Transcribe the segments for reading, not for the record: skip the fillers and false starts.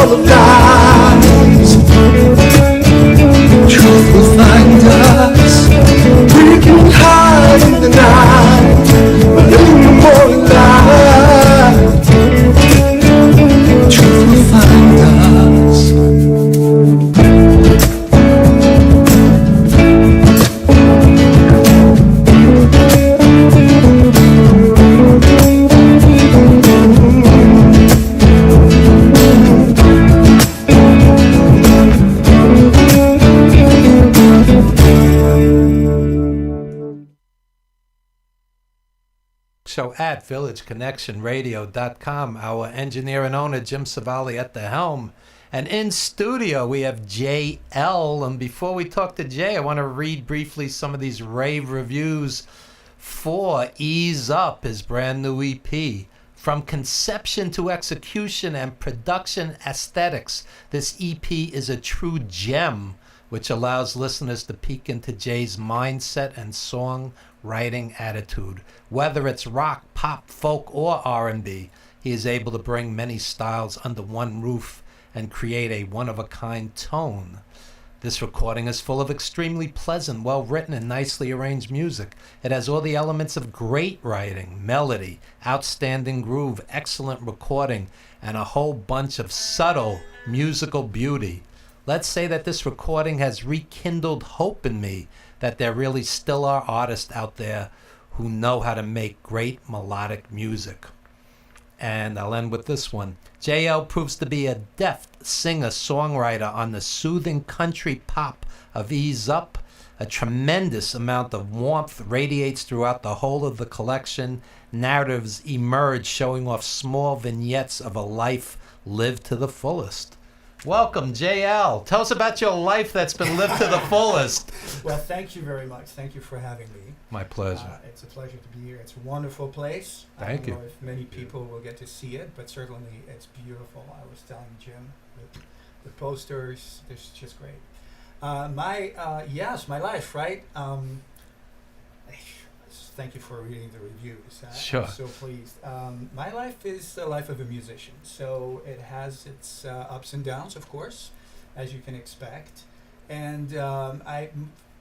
full of lies. Truth will find us. We can hide in the night, but in the morning light, truth will find us. Show at villageconnectionradio.com. Our engineer and owner, Jim Savali, at the helm. And in studio, we have JL. And before we talk to Jay, I want to read briefly some of these rave reviews for Ease Up, his brand new EP. From conception to execution and production aesthetics, this EP is a true gem, which allows listeners to peek into Jay's mindset and songwriting attitude. Whether it's rock, pop, folk, or R&B, he is able to bring many styles under one roof and create a one-of-a-kind tone. This recording is full of extremely pleasant, well-written, and nicely arranged music. It has all the elements of great writing, melody, outstanding groove, excellent recording, and a whole bunch of subtle musical beauty. Let's say that this recording has rekindled hope in me that there really still are artists out there who know how to make great melodic music. And I'll end with this one. JL proves to be a deft singer-songwriter on the soothing country pop of Ease Up. A tremendous amount of warmth radiates throughout the whole of the collection. Narratives emerge showing off small vignettes of a life lived to the fullest. Welcome, JL. Tell us about your life that's been lived to the fullest. Well, thank you very much. Thank you for having me. My pleasure. It's a pleasure to be here. It's a wonderful place. Thank you. I don't know if many people will get to see it, but certainly it's beautiful. I was telling Jim, the posters, it's just great. My life, right? Thank you for reading the reviews. Sure. I'm so pleased. My life is the life of a musician, so it has its ups and downs, of course, as you can expect. And I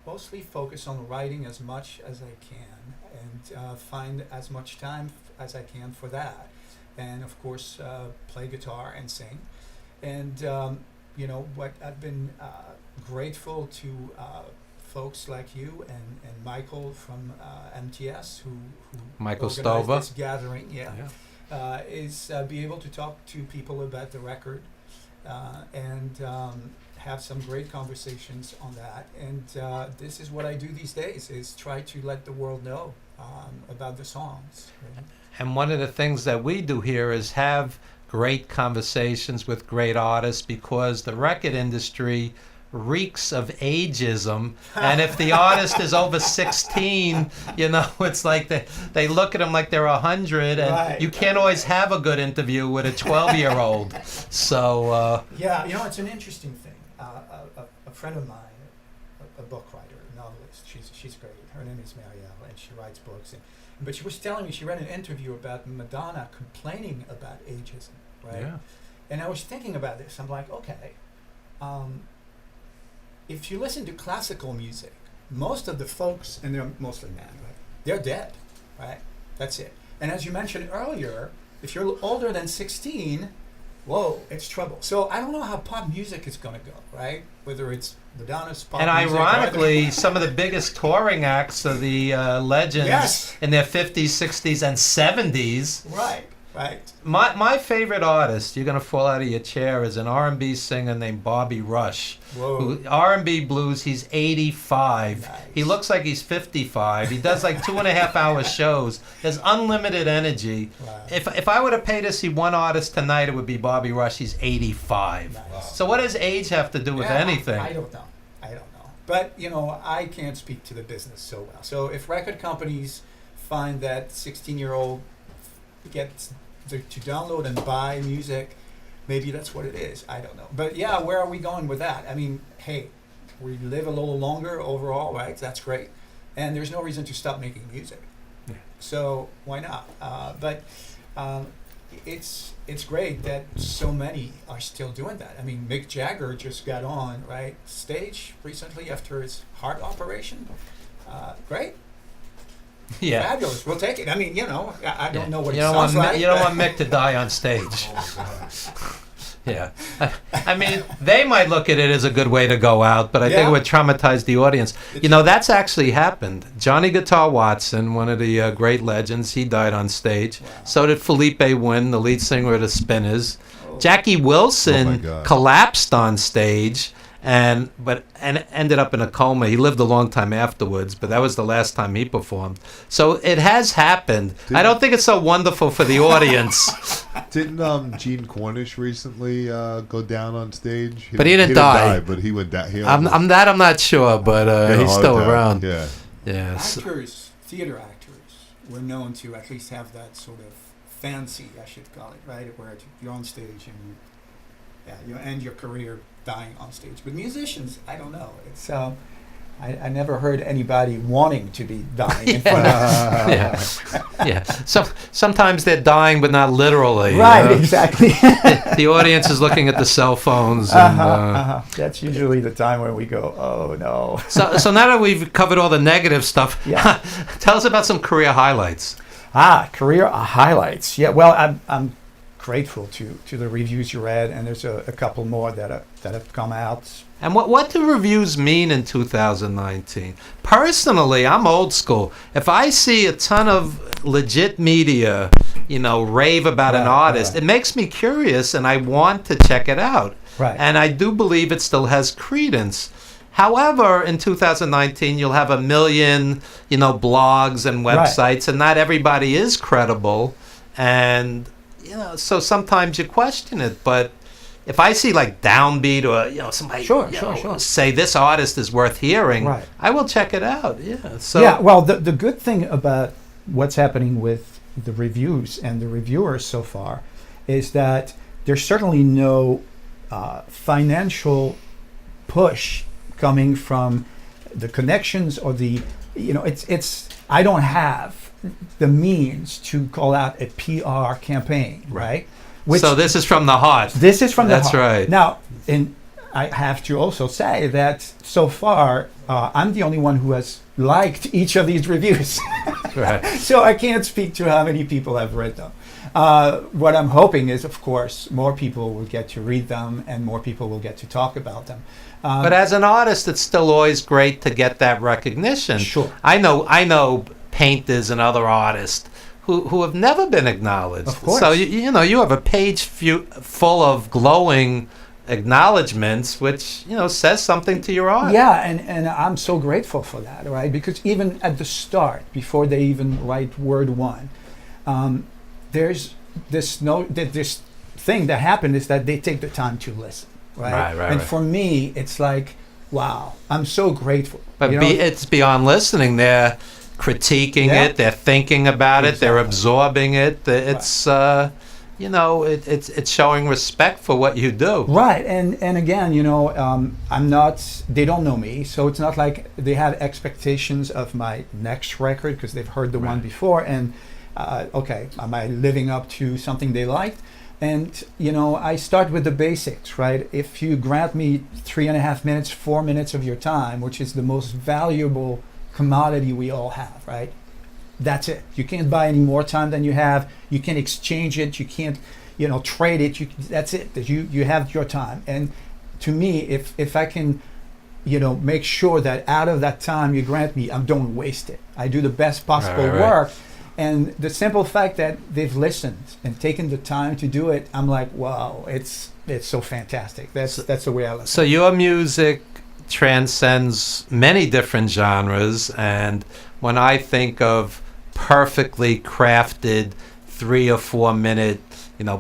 mostly focus on writing as much as I can and find as much time as I can for that. And, of course, play guitar and sing. And, what I've been grateful to folks like you and Michael from MTS who Michael organized Stova. this gathering, is be able to talk to people about the record and have some great conversations on that. And this is what I do these days, is try to let the world know about the songs. Right? And one of the things that we do here is have great conversations with great artists, because the record industry reeks of ageism, and if the artist is over 16, it's like they look at them like they're 100, and Right. you can't always have a good interview with a 12-year-old. So it's an interesting thing. A friend of mine, a book writer, a novelist, she's great. Her name is Marielle, and she writes books. But she was telling me she read an interview about Madonna complaining about ageism, right? Yeah. And I was thinking about this. I'm like, okay. If you listen to classical music, most of the folks, and they're mostly men, right? They're dead, right? That's it. And as you mentioned earlier, if you're older than 16, whoa, it's trouble. So I don't know how pop music is going to go, right? Whether it's Madonna's pop and music. ironically, some of the biggest touring acts are the legends Yes. in their 50s, 60s, and 70s. Right. My favorite artist, you're going to fall out of your chair, is an R&B singer named Bobby Rush. Whoa. R&B blues, he's 85. Nice. He looks like he's 55. He does like 2.5-hour shows. There's unlimited energy. Wow. If I were to pay to see one artist tonight, it would be Bobby Rush. He's 85. Nice. Wow. So what does age have to do with anything? I don't know. But, I can't speak to the business so well. So if record companies find that 16-year-old gets to download and buy music, maybe that's what it is. I don't know. But yeah, where are we going with that? I mean, hey, we live a little longer overall, right? That's great. And there's no reason to stop making music. Yeah. So why not? But it's great that so many are still doing that. I mean, Mick Jagger just got on stage recently after his heart operation. Great, Yeah. fabulous. We'll take it. I mean, I don't know what You it don't want sounds like. you don't but- want Mick to die on stage. Yeah, I mean, they might look at it as a good way to go out, but I think Yeah. it would traumatize the audience. That's actually happened. Johnny Guitar Watson, one of the great legends, he died on stage. Wow. So did Felipe Wynn, the lead singer of the Spinners. Oh. Jackie Oh my Wilson God. collapsed on stage and ended up in a coma. He lived a long time afterwards, but that was the last time he performed. So it has happened. I don't think it's so wonderful for the audience. Didn't Gene Cornish recently go down on stage? But he didn't die. But he went down. I'm not sure, but he's still around. Yeah. Yeah. so- Actors, theater actors, were known to at least have that sort of fancy, I should call it, right? Where you're on stage and you end your career dying on stage. But musicians, I don't know. It's I never heard anybody wanting to be dying in front of Yeah. So sometimes they're dying, but not literally. Right, exactly. The audience is looking at the cell phones. And, That's usually the time when we go, oh no. So now that we've covered all the negative stuff, Yeah. tell us about some career highlights. Career highlights. Yeah, well, I'm grateful to the reviews you read, and there's a couple more that have come out. And what do reviews mean in 2019? Personally, I'm old school. If I see a ton of legit media, rave about an artist, right. it makes me curious and I want to check it out. Right. And I do believe it still has credence. However, in 2019, you'll have a million, blogs and websites, and not everybody is credible. And, so sometimes you question it. But if I see like Downbeat or, somebody Sure. say this artist is worth hearing, Right. I will check it out. Yeah. So Yeah, well, the good thing about what's happening with the reviews and the reviewers so far is that there's certainly no financial push coming from the connections or the, it's I don't have the means to call out a PR campaign, right? so this is from the heart. This is from the That's heart. right. Now, and I have to also say that so far, I'm the only one who has liked each of these reviews. Right. So I can't speak to how many people have read them. What I'm hoping is, of course, more people will get to read them and more people will get to talk about them. But as an artist, it's still always great to get that recognition. Sure. I know painters and other artists who have never been acknowledged. Of course. So you have a page full of glowing acknowledgments, which says something to your art. Yeah, and I'm so grateful for that, right? Because even at the start, before they even write word one, there's this thing that happened is that they take the time to listen, right? And for me, it's like, wow, I'm so grateful. But it's beyond listening. They're critiquing Yeah. it. They're thinking about it. They're Exactly. absorbing it. It's it's showing respect for what you do. Right, and again, I'm not. They don't know me, so it's not like they have expectations of my next record because they've heard the one Right. before. And okay, am I living up to something they liked? And I start with the basics, right? If you grant me 3.5 minutes, 4 minutes of your time, which is the most valuable commodity we all have, right? That's it. You can't buy any more time than you have. You can't exchange it. You can't, trade it. That's it. That you have your time. And to me, if I can, make sure that out of that time you grant me, I don't waste it. I do the best possible Right. work. And the simple fact that they've listened and taken the time to do it, I'm like, wow, it's so fantastic. That's the way I listen. So your music transcends many different genres, and when I think of perfectly crafted 3 or 4 minute,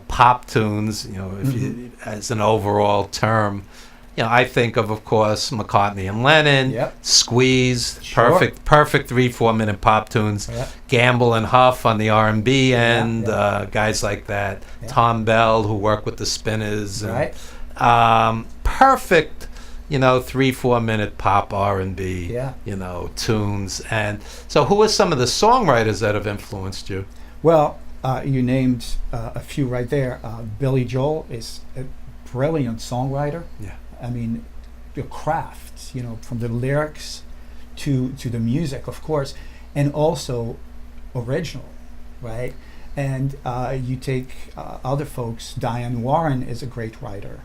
pop tunes, if you, as an overall term, I think of course, McCartney and Lennon, Yep. Squeeze, Sure. perfect 3-4 minute pop tunes, Yep. Gamble and Huff on the R&B end, yeah. guys like that, Yeah. Tom Bell, who worked with the Spinners, and, Right. perfect 3-4 minute pop R&B Yeah. tunes. And so who are some of the songwriters that have influenced you? Well, You named a few right there. Billy Joel is a brilliant songwriter. Yeah. I mean, the craft, from the lyrics to the music, of course, and also original, right? And you take other folks. Diane Warren is a great writer.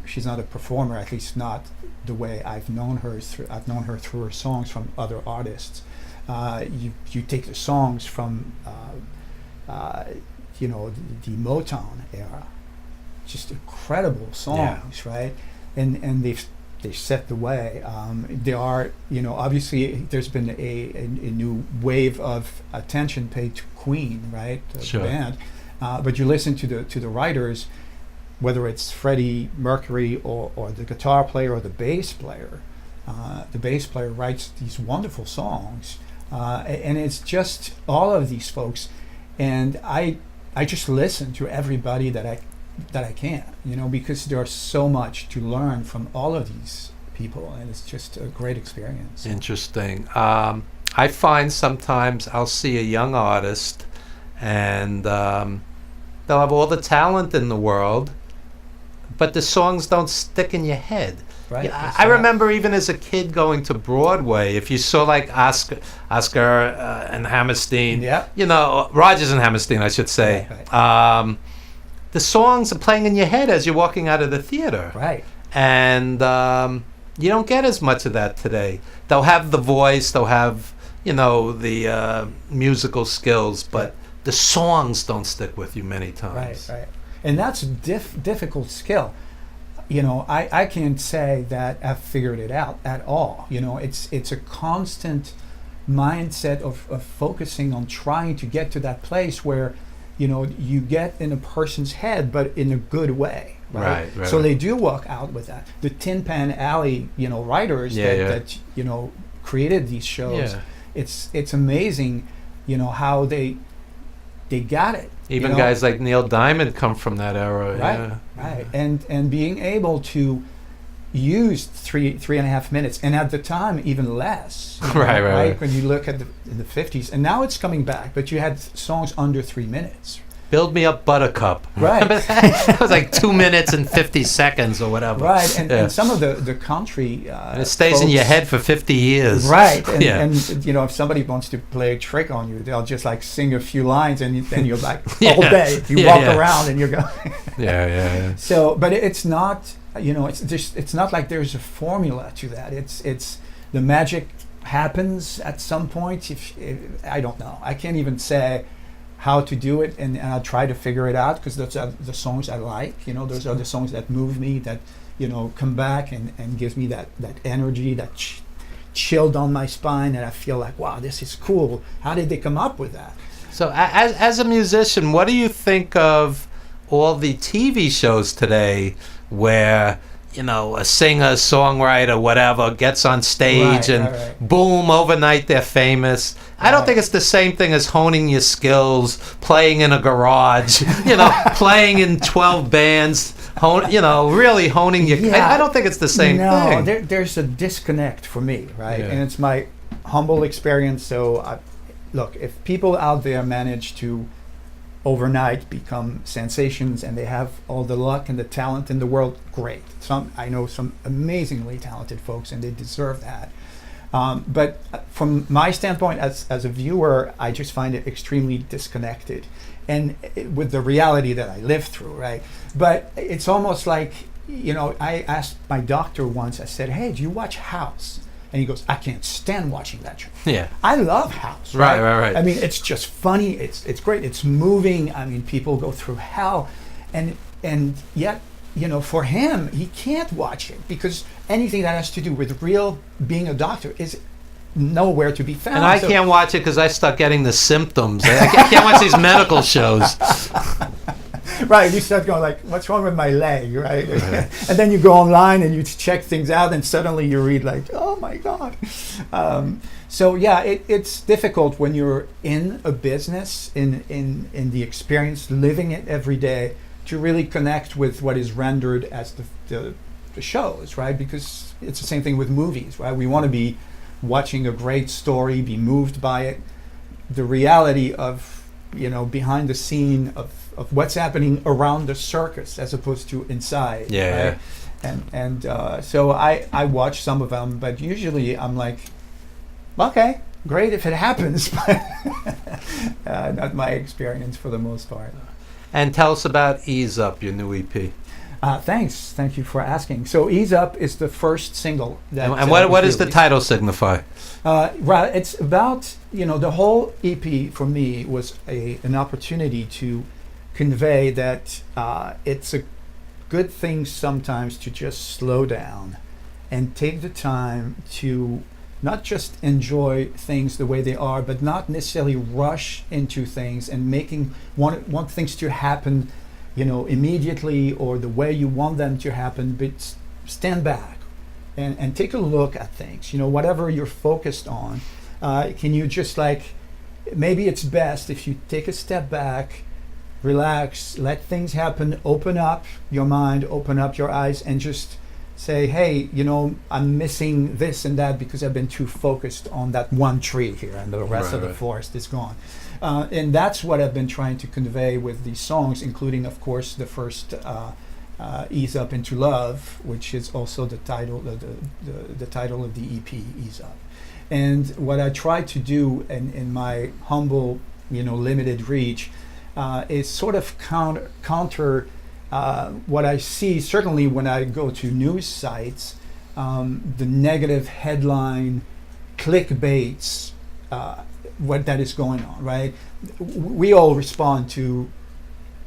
She's not a performer, at least not the way I've known her. I've known her through her songs from other artists. You take the songs from the Motown era, just incredible songs, right? And they've set the way. They are, obviously there's been a new wave of attention paid to Queen, right? The band. But you listen to the writers, whether it's Freddie Mercury or the guitar player or the bass player. The bass player writes these wonderful songs, and it's just all of these folks. And I just listen to everybody that I can, because there's so much to learn from all of these people, and it's just a great experience. Interesting. I find sometimes I'll see a young artist, and they'll have all the talent in the world, but the songs don't stick in your head. Right. Yeah, I remember even as a kid going to Broadway, if you saw like Oscar and Hammerstein, Rogers and Hammerstein, I should say, right. The songs are playing in your head as you're walking out of the theater. Right. And you don't get as much of that today. They'll have the voice, they'll have, the musical skills, but the songs don't stick with you many times. Right. And that's a difficult skill. I can't say that I've figured it out at all. It's a constant mindset of focusing on trying to get to that place where, you get in a person's head, but in a good way. Right. So they do walk out with that. The Tin Pan Alley, writers that created these shows. Yeah. It's amazing, how they got it. Even guys like Neil Diamond come from that era. Right. And being able to use 3.5 minutes, and at the time even less. Right. When you look at the 50s, and now it's coming back, but you had songs under 3 minutes. Build Me Up Buttercup. Right. It was like 2 minutes and 50 seconds or whatever. Right, and some of the country and it stays in your head for 50 years. Right, and if somebody wants to play a trick on you, they'll just like sing a few lines, and then you're like all day. You walk around and you're going. Yeah. So, but it's not, it's not like there's a formula to that. It's the magic happens at some point. If I don't know, I can't even say how to do it, and I try to figure it out, because those are the songs I like. Those are the songs that move me, that come back and gives me that energy, that chill down my spine, and I feel like, wow, this is cool. How did they come up with that? So as a musician, what do you think of all the TV shows today where a singer, songwriter, whatever, gets on stage boom, overnight they're famous? I don't think it's the same thing as honing your skills, playing in a garage, playing in 12 bands, really honing your... I don't think it's the same thing. No, there's a disconnect for me, right? And it's my humble experience. So, look, if people out there manage to overnight become sensations and they have all the luck and the talent in the world, great. I know some amazingly talented folks, and they deserve that. But from my standpoint, as a viewer, I just find it extremely disconnected, and with the reality that I live through, right? But it's almost like, I asked my doctor once, I said, hey, do you watch House? And he goes, I can't stand watching that show. Yeah. I love House. Right. I mean, it's just funny. It's great. It's moving. I mean, people go through hell, and yet, for him, he can't watch it, because anything that has to do with real being a doctor is nowhere to be found. And I can't watch it because I start getting the symptoms. I can't watch these medical shows. Right, you start going like, what's wrong with my leg, right? And then you go online and you check things out, and suddenly you read like, oh my God. So yeah, it's difficult when you're in a business, in the experience, living it every day, to really connect with what is rendered as the shows, right? Because it's the same thing with movies, right? We want to be watching a great story, be moved by it. The reality of behind the scene of what's happening around the circus as opposed to inside. Yeah. Right? And so I watch some of them, but usually I'm like, okay, great if it happens, but not my experience for the most part. And tell us about Ease Up, your new EP. Thanks. Thank you for asking. So Ease Up is the first single. And what does the title signify? Right. It's about, the whole EP for me was an opportunity to convey that it's a good thing sometimes to just slow down and take the time to not just enjoy things the way they are, but not necessarily rush into things and want things to happen, immediately or the way you want them to happen, but stand back and take a look at things. Whatever you're focused on, can you just maybe it's best if you take a step back, relax, let things happen, open up your mind, open up your eyes, and just say, hey, I'm missing this and that because I've been too focused on that one tree here and the rest of the forest is gone. And that's what I've been trying to convey with these songs, including, of course, the first Ease Up Into Love, which is also the title the title of the EP, Ease Up. And what I try to do in my humble, limited reach is sort of counter what I see, certainly when I go to news sites, the negative headline clickbaits, what that is going on, right? We all respond to,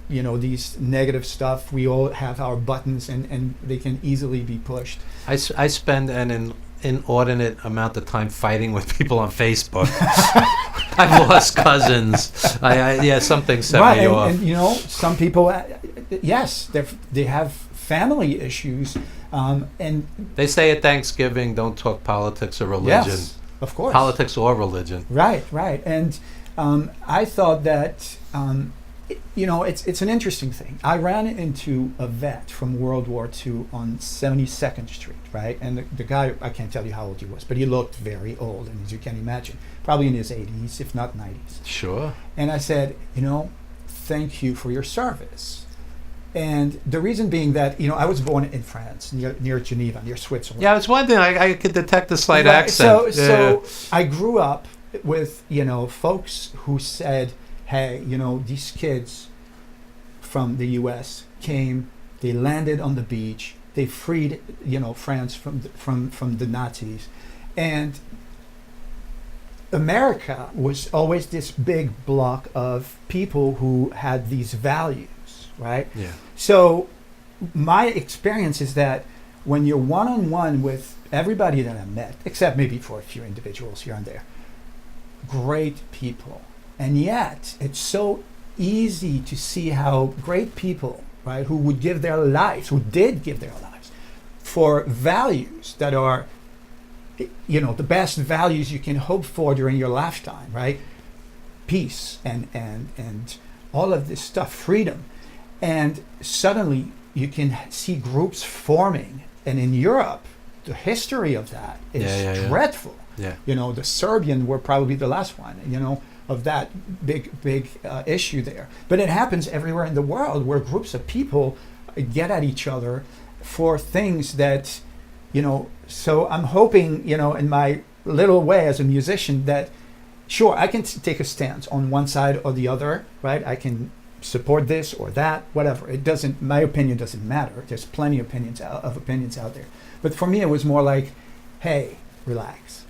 these negative stuff. We all have our buttons and they can easily be pushed. I spend an inordinate amount of time fighting with people on Facebook. I've lost cousins. Something set me off. And some people, yes, they have family issues, and they say at Thanksgiving, don't talk politics or religion. Yes, of course. Politics or religion. Right. And I thought that it's an interesting thing. I ran into a vet from World War II on 72nd Street, right? And the guy, I can't tell you how old he was, but he looked very old, and as you can imagine, probably in his 80s, if not 90s. Sure. And I said, thank you for your service. And the reason being that, I was born in France, near Geneva, near Switzerland. Yeah, it's one thing. I could detect a slight accent. So I grew up with, folks who said, hey, these kids from the U.S. came, they landed on the beach, they freed, France from the Nazis, and America was always this big block of people who had these values, right? Yeah. So my experience is that when you're one-on-one with everybody that I met, except maybe for a few individuals here and there, great people. And yet, it's so easy to see how great people, right, who would give their lives, who did give their lives, for values that are, the best values you can hope for during your lifetime, right? Peace and all of this stuff, freedom. And suddenly you can see groups forming. And in Europe, the history of that is dreadful. Yeah. The Serbian were probably the last one, of that big issue there. But it happens everywhere in the world where groups of people get at each other for things that, so I'm hoping, in my little way as a musician that, sure, I can take a stance on one side or the other, right? I can support this or that, whatever. My opinion doesn't matter. There's plenty of opinions out there. But for me, it was more like, hey, relax,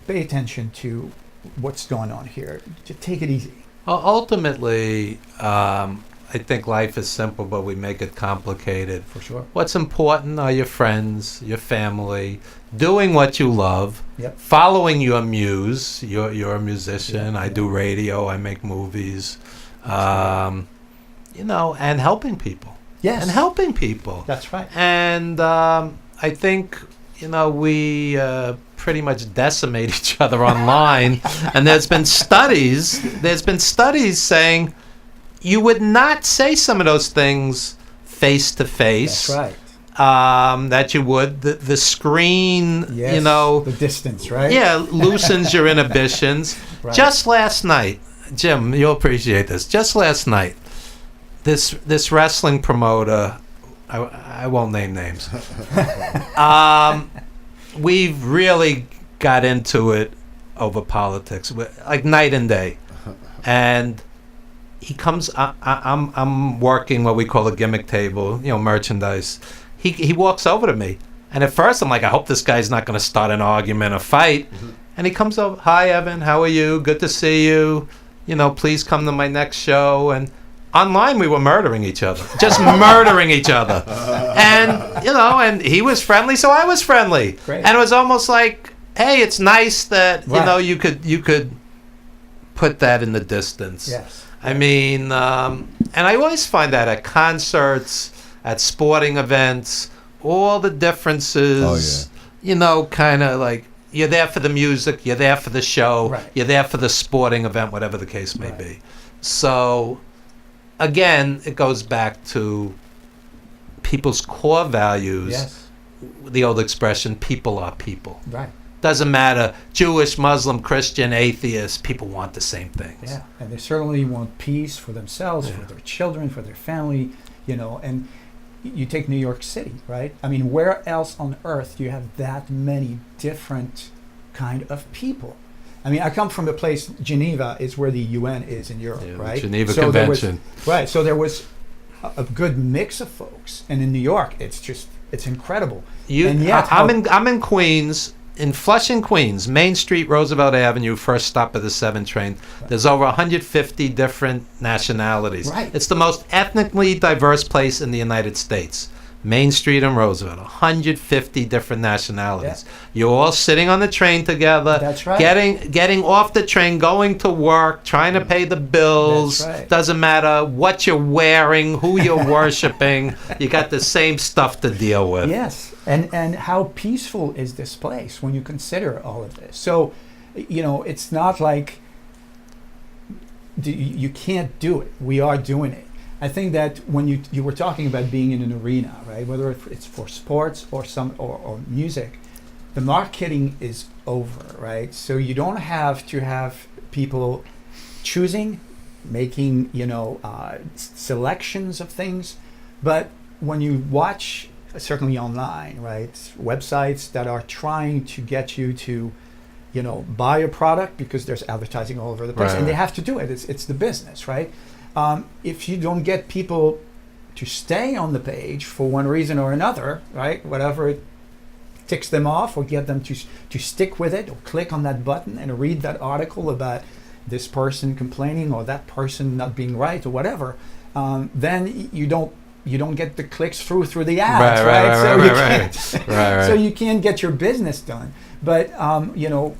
pay attention to what's going on here. Just take it easy. Well, ultimately, I think life is simple, but we make it complicated. For sure. What's important are your friends, your family, doing what you love, Yep. following your muse. You're a musician. Yeah, I do radio. I make movies. And helping people. Yes. And helping people. That's right. And I think, we pretty much decimate each other online. And there's been studies saying you would not say some of those things face to face. That's right. That you would. The screen, Yes, the distance, right? Yeah, loosens your inhibitions. Right. Just last night, Jim, you'll appreciate this. Just last night, this wrestling promoter, I won't name names. We've really got into it over politics, like night and day. And he comes. I'm working what we call a gimmick table, merchandise. He walks over to me, and at first I'm like, I hope this guy's not going to start an argument, a fight. Mm-hmm. And he comes over, hi Evan, how are you? Good to see you. Please come to my next show. And online we were murdering each other, just murdering each other. And and he was friendly, so I was friendly. Great. And it was almost like, hey, it's nice that right. you could put that in the distance. Yes. I mean, and I always find that at concerts, at sporting events, all the differences, kind of like, you're there for the music, you're there for the show, right. You're there for the sporting event, whatever the case may be. So, again, it goes back to people's core values. Yes. The old expression, people are people. Right. Doesn't matter, Jewish, Muslim, Christian, atheist, people want the same things. Yeah, and they certainly want peace for themselves, for their children, for their family, and you take New York City, right? I mean, where else on earth do you have that many different kind of people? I mean, I come from a place, Geneva is where the UN is in Europe, right? Geneva Convention. So there was a good mix of folks. And in New York, it's incredible. I'm in Queens, in Flushing, Queens, Main Street, Roosevelt Avenue, first stop of the 7 train. Right. There's over 150 different nationalities. Right. It's the most ethnically diverse place in the United States. Main Street and Roosevelt, 150 different nationalities. Yeah. You're all sitting on the train together. That's right. Getting off the train, going to work, trying to pay the bills. That's right. Doesn't matter what you're wearing, who you're worshiping. You got the same stuff to deal with. Yes. And how peaceful is this place when you consider all of this? So, it's not like you can't do it. We are doing it. I think that when you were talking about being in an arena, right? Whether it's for sports or music, the marketing is over, right? So you don't have to have people choosing, making selections of things, but when you watch, certainly online, right, websites that are trying to get you to buy a product because there's advertising all over the place, and they have to do it. It's the business, right? If you don't get people to stay on the page for one reason or another, right, whatever it ticks them off, or get them to stick with it, or click on that button and read that article about this person complaining or that person not being right or whatever, then you don't get the clicks through the ads, right? So you can't get your business done. But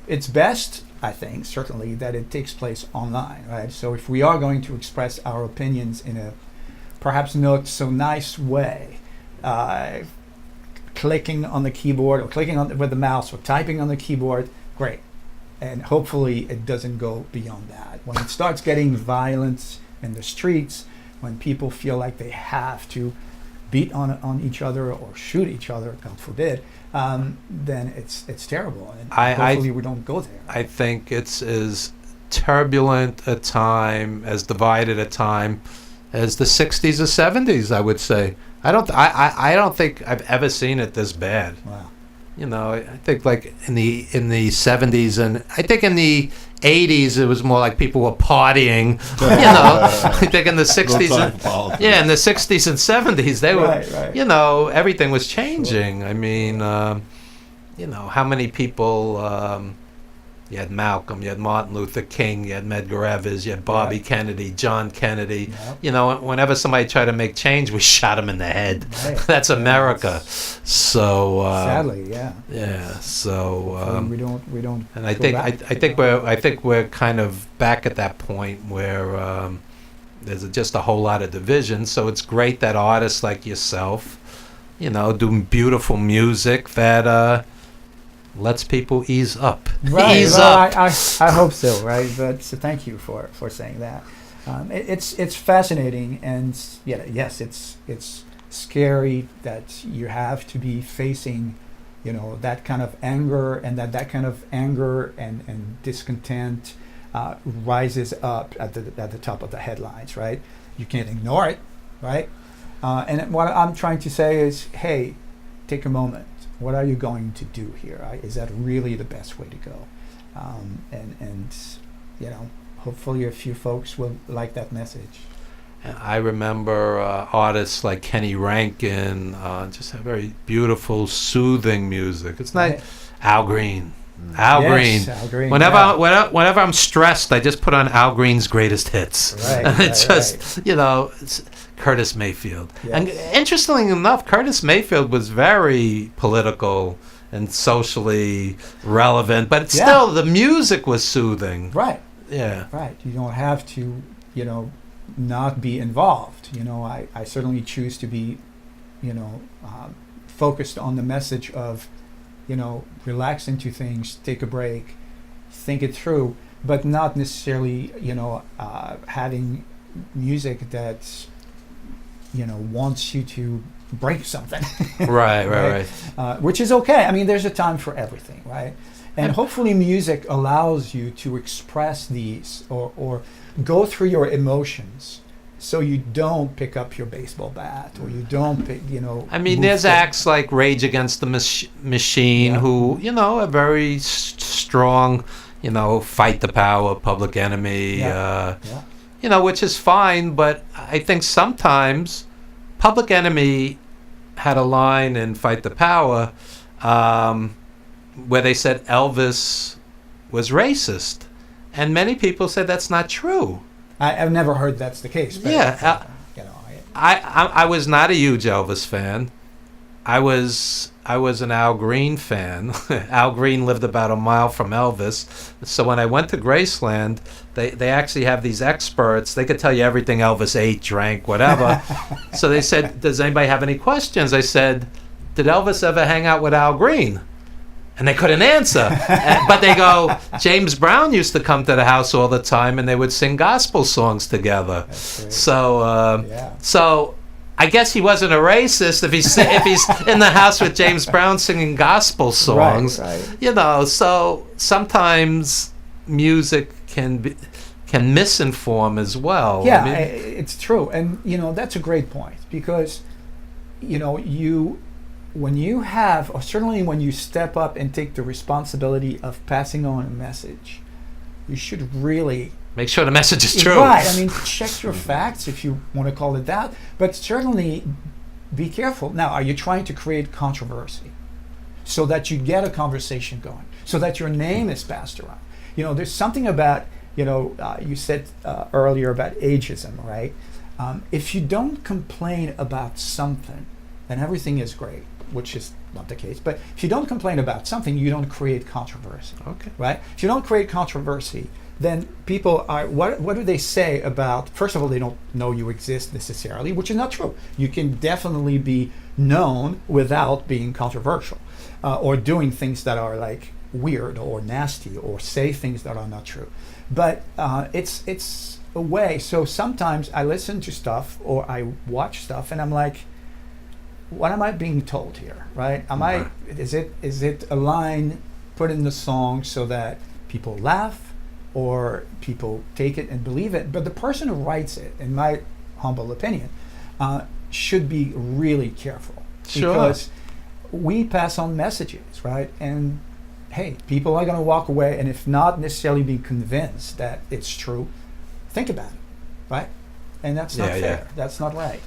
it's best, I think, certainly, that it takes place online, right? So if we are going to express our opinions in a perhaps not so nice way, clicking on the keyboard or clicking on with the mouse or typing on the keyboard, great. And hopefully it doesn't go beyond that. When it starts getting violence in the streets, when people feel like they have to beat on each other or shoot each other, God forbid, then it's terrible. And hopefully we don't go there. I think it's as turbulent a time, as divided a time as the 60s or 70s, I would say. I don't think I've ever seen it this bad. Wow. I think like in the 70s, and I think in the 80s it was more like people were partying. I think in the 60s, in the 60s and 70s they were, right. Everything was changing. Sure. I mean, how many people? You had Malcolm, you had Martin Luther King, you had Medgar Evers, you had Bobby Kennedy, John Kennedy. Yep. Whenever somebody tried to make change, we shot him in the head. Right. That's America. So sadly, yeah. Yeah. So we don't. And I think we're kind of back at that point where there's just a whole lot of division. So it's great that artists like yourself, do beautiful music that. Lets people ease up. Right. Ease up. I hope so. Right. But so thank you for saying that. It's fascinating, and yes, it's scary that you have to be facing, that kind of anger, and that kind of anger and discontent rises up at the top of the headlines, right? You can't ignore it, right? And what I'm trying to say is, hey, take a moment. What are you going to do here? Is that really the best way to go? And you know, hopefully a few folks will like that message. And I remember artists like Kenny Rankin just have very beautiful, soothing music. It's not Al Green. Al Yes, Green. Al Green, Whenever, yeah. whenever I'm stressed, I just put on Al Green's greatest hits. Right, And it's right, just, you know, it's Curtis Mayfield. And Yes. interestingly enough, Curtis Mayfield was very political and socially relevant, but Yeah. still the music was soothing. Right. Yeah. Right. You don't have to, you know, not be involved. You know, I certainly choose to be, you know, focused on the message of, you know, relax into things, take a break, think it through, but not necessarily, you know, having music that, you know, wants you to break something. Right. Which is okay. I mean, there's a time for everything, right? And hopefully music allows you to express these or go through your emotions so you don't pick up your baseball bat or you don't pick, you know. I mean, move there's forward. acts like Rage Against the Machine Yeah. who, you know, are very strong, you know, fight the power, Public Enemy, Yeah. you know, which is fine, but I think sometimes Public Enemy had a line in Fight the Power where they said Elvis was racist. And many people said that's not true. I've never heard that's the case. But, Yeah, you know, I was not a huge Elvis fan. I was an Al Green fan. Al Green lived about a mile from Elvis. So when I went to Graceland, they actually have these experts. They could tell you everything Elvis ate, drank, whatever. So they said, does anybody have any questions? I said, did Elvis ever hang out with Al Green? And they couldn't answer. But they go, James Brown used to come to the house all the time and they would sing gospel songs together. That's great. So, Yeah. so I guess he wasn't a racist if he's in the house with James Brown singing gospel songs. Right. You know, so sometimes music can misinform as well. Yeah, I mean, it's true. And, you know, that's a great point because, you know, when you have, or certainly when you step up and take the responsibility of passing on a message, you should really make sure the message is true. Right. I mean, check your facts if you want to call it that, but certainly be careful. Now, are you trying to create controversy so that you get a conversation going, so that your name is passed around? You know, there's something about, you know, you said earlier about ageism, right? If you don't complain about something, then everything is great, which is not the case. But if you don't complain about something, you don't create controversy. Okay. Right? If you don't create controversy, then people are, what do they say about, first of all, they don't know you exist necessarily, which is not true. You can definitely be known without being controversial or doing things that are like weird or nasty or say things that are not true. But it's a way. So sometimes I listen to stuff or I watch stuff and I'm like, what am I being told here, right? Is it a line put in the song so that people laugh or people take it and believe it? But the person who writes it, in my humble opinion, should be really careful. Sure. Because we pass on messages, right? And hey, people are going to walk away, and if not necessarily be convinced that it's true, think about it, right? And that's not Yeah, fair. yeah. That's not right.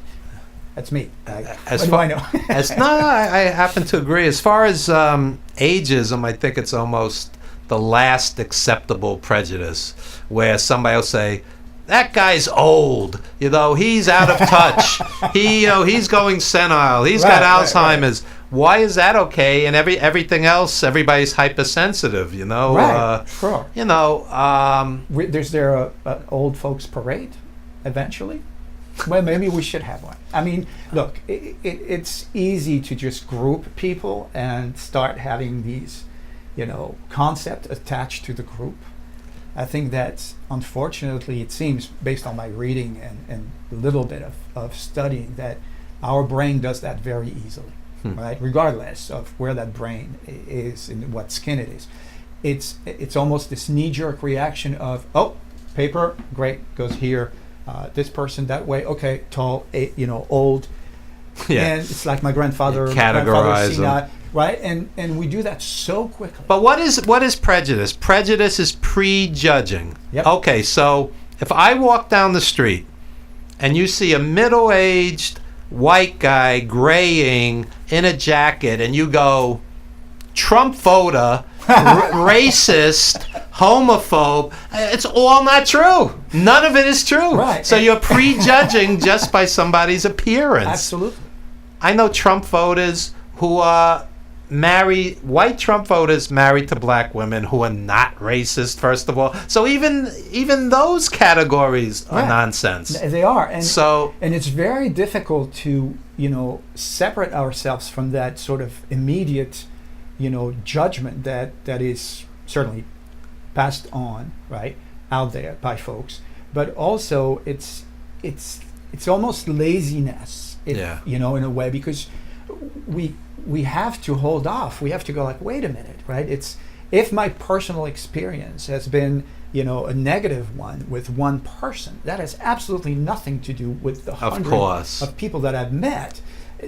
That's me. As What do far- I know? I happen to agree. As far as ageism, I think it's almost the last acceptable prejudice, where somebody will say, "That guy's old. You know, he's out of touch. He's going senile. He's got Right, right, Alzheimer's." Why is that okay? And everything else, everybody's hypersensitive. You know. Right. Sure. You know. There's there a old folks parade eventually? Well, maybe we should have one. I mean, look, it's easy to just group people and start having these, you know, concept attached to the group. I think that, unfortunately, it seems, based on my reading and a little bit of studying, that our brain does that very easily, right? Regardless of where that brain is and what skin it is. it's almost this knee-jerk reaction of, oh, paper, great, goes here. This person that way, okay, tall, old. Yeah. And it's like my grandfather. You categorize seen that, them. right? And we do that so quickly. But what is prejudice? Prejudice is prejudging. Yep. Okay, so if I walk down the street and you see a middle-aged white guy graying in a jacket and you go, Trump voter, racist, homophobe, it's all not true. None of it is true. Right. So you're prejudging just by somebody's appearance. Absolutely. I know Trump voters who are white Trump voters married to black women who are not racist, first of all. So even those categories are Right. nonsense. They are. And So and it's very difficult to, separate ourselves from that sort of immediate, judgment that is certainly passed on, right, out there by folks. But also it's almost laziness, Yeah. in a way, because we have to hold off. We have to go like, wait a minute, right? It's if my personal experience has been, a negative one with one person, that has absolutely nothing to do with the Of hundred course. of people that I've met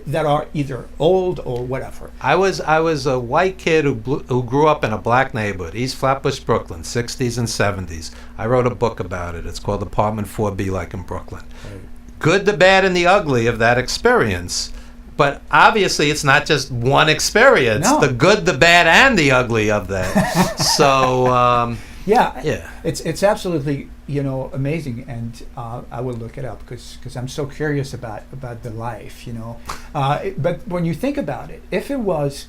that are either old or whatever. I was a white kid who grew up in a black neighborhood, East Flatbush, Brooklyn, 60s and 70s. I wrote a book about it. It's called Apartment 4B, like in Brooklyn. Right. Good, the bad, and the ugly of that experience. But obviously, it's not just one experience. No. The good, the bad, and the ugly of that. So, Yeah. It's absolutely amazing, and I will look it up because I'm so curious about the life. But when you think about it, if it was,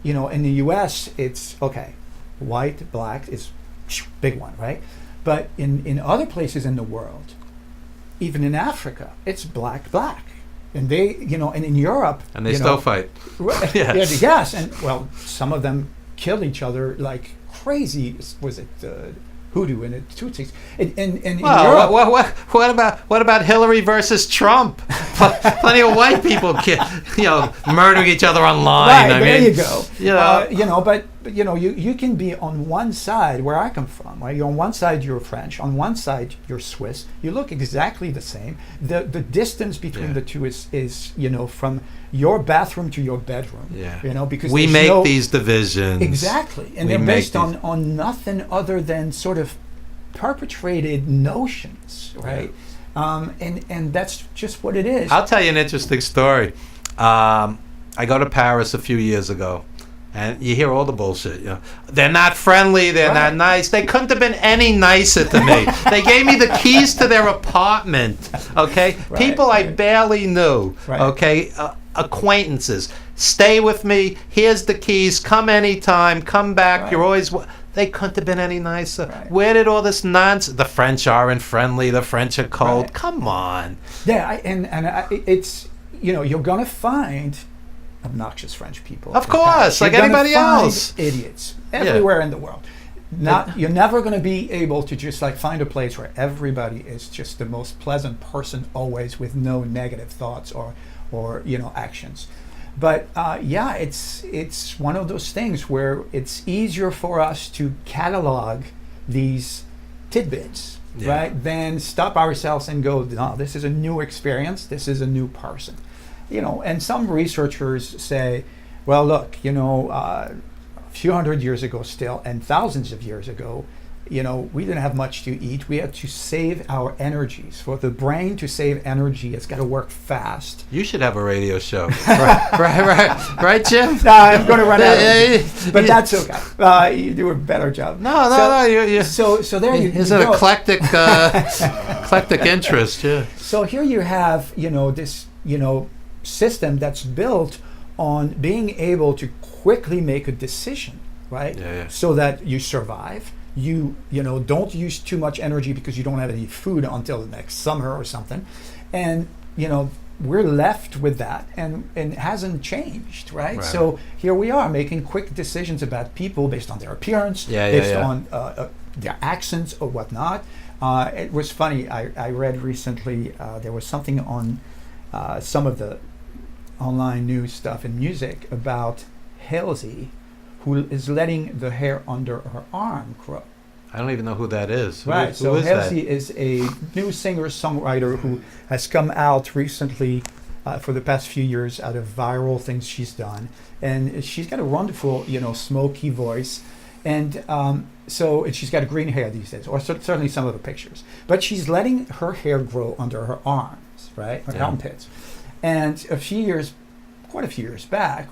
in the U.S. it's okay, white, black is big one, right? But in other places in the world, even in Africa, it's black. And they, and in Europe, and they still fight. Yes. Yes, and well, some of them kill each other like crazy. Was it hoodoo and the Tutsis? And in Europe, What about Hillary versus Trump? Plenty of white people, murdering each other online. right, I there mean, you go. But you can be on one side where I come from. Right? You're on one side, you're French. On one side, you're Swiss. You look exactly the same. The distance between the two is from your bathroom to your bedroom. Yeah. Because we there's make these divisions. exactly, and We they're make based on nothing other than sort of perpetrated notions, right? And that's just what it is. I'll tell you an interesting story. I go to Paris a few years ago, and you hear all the bullshit. They're not friendly. They're not nice. They couldn't have been any nicer to me. They gave me the keys to their apartment. Okay, people I barely knew. Right. Okay, acquaintances. Stay with me. Here's the keys. Come anytime. Come back. Right. You're always. They couldn't have been any nicer. Right. Where did all this nonsense? The French aren't friendly. The French are cold. Right. Come on. Yeah, it's you're gonna find obnoxious French people. Of in Paris. course, like You're gonna anybody find else. idiots everywhere in the world. You're never going to be able to just like find a place where everybody is just the most pleasant person always with no negative thoughts or actions. But it's one of those things where it's easier for us to catalog these tidbits, right, than stop ourselves and go, no, this is a new experience, this is a new person. And some researchers say, well, look, a few hundred years ago still, and thousands of years ago, we didn't have much to eat. We had to save our energies. For the brain to save energy, it's got to work fast. You should have a radio show. right, Jim? No, I'm going to run out of but that's okay. You do a better job. No. You. So there you It's you an go. eclectic interest. Yeah. So here you have, this, system that's built on being able to quickly make a decision, right? Yeah. So that you survive. You don't use too much energy because you don't have any food until the next summer or something, and we're left with that, and it hasn't changed, right? So here we are making quick decisions about people based on their appearance, based on their accents or whatnot. It was funny. I read recently there was something on some of the online news stuff in music about Halsey, who is letting the hair under her arm grow. I don't even know who that is. Right. Who So is that? Halsey is a new singer-songwriter who has come out recently for the past few years out of viral things she's done, and she's got a wonderful, smoky voice, and and she's got green hair these days, or certainly some of the pictures. But she's letting her hair grow under her arms, right, her armpits, and quite a few years back,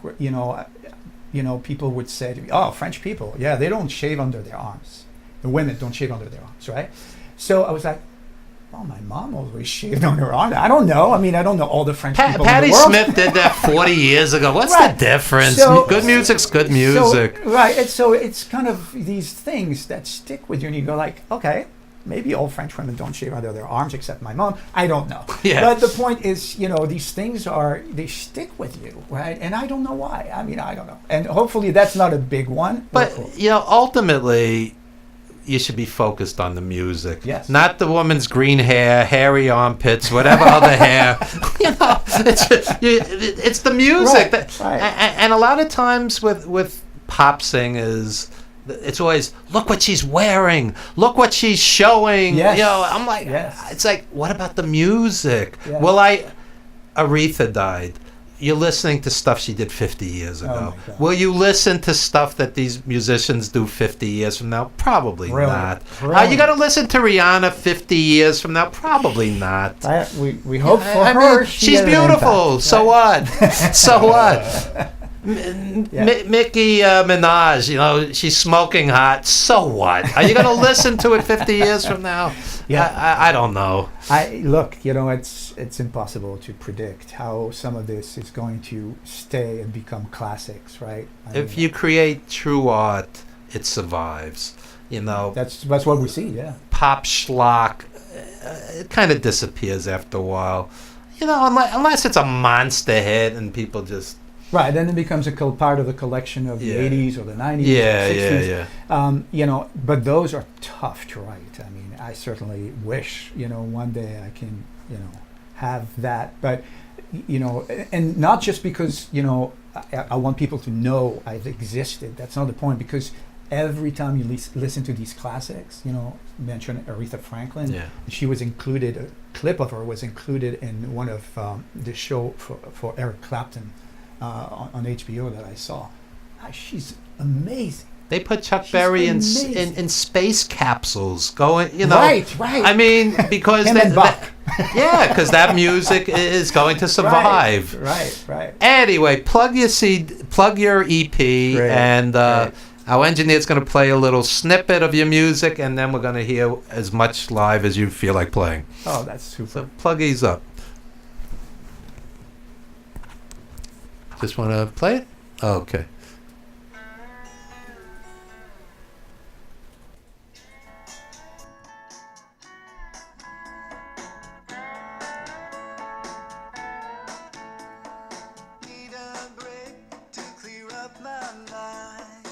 people would say to me, "Oh, French people, yeah, they don't shave under their arms. The women don't shave under their arms, right?" So I was like, "Well, my mom always shaved on her arm. I don't know. I mean, I don't know all the French people in Patti the world." Smith did that 40 years ago. What's Right. the difference? So- Good music's good music. Right. And so it's kind of these things that stick with you, and you go like, okay, maybe all French women don't shave under their arms except my mom. I don't know. Yeah. But the point is, these things they stick with you, right? And I don't know why. I mean, I don't know. And hopefully that's not a big one. But, ultimately, you should be focused on the music. Yes. Not the woman's green hair, hairy armpits, whatever other hair. It's the music. Right. And a lot of times with pop singers, it's always, look what she's wearing, look what she's showing. Yes. I'm like, Yes. it's like, what about the music? Yes. Well, Aretha died. You're listening to stuff she did 50 years ago. my God. Will you listen to stuff that these musicians do 50 years from now? Probably Brilliant. not. Brilliant. You got to listen to Rihanna 50 years from now? Probably not. We hope for I her. mean, she's had an beautiful. impact, So right? what? So what? Yeah. Nicki Minaj, she's smoking hot. So what? Are you going to listen to it 50 years from now? Yeah. I don't know. Look, it's impossible to predict how some of this is going to stay and become classics, right? If you create true art, it survives. That's what we see, yeah. Pop schlock, it kind of disappears after a while. Unless it's a monster hit and people just... Right, then it becomes part of the collection of the Yeah. 80s or the 90s Yeah, or 60s. yeah. But those are tough to write. I mean, I certainly wish, one day I can, have that. But, and not just because, I want people to know I've existed. That's not the point, because every time you listen to these classics, mention Aretha Franklin, Yeah. she was included, a clip of her was included in one of the show for Eric Clapton on HBO that I saw. She's amazing. They put Chuck She's Berry in amazing. space capsules going, Right. I mean, because Him and Buck. because that music is going to survive. Right. Anyway, plug your EP, and Great. our engineer's going to play a little snippet of your music, and then we're going to hear as much live as you feel like playing. Oh, that's super. So plug these up. Just want to play it? Oh, okay. Need a break to clear up my mind.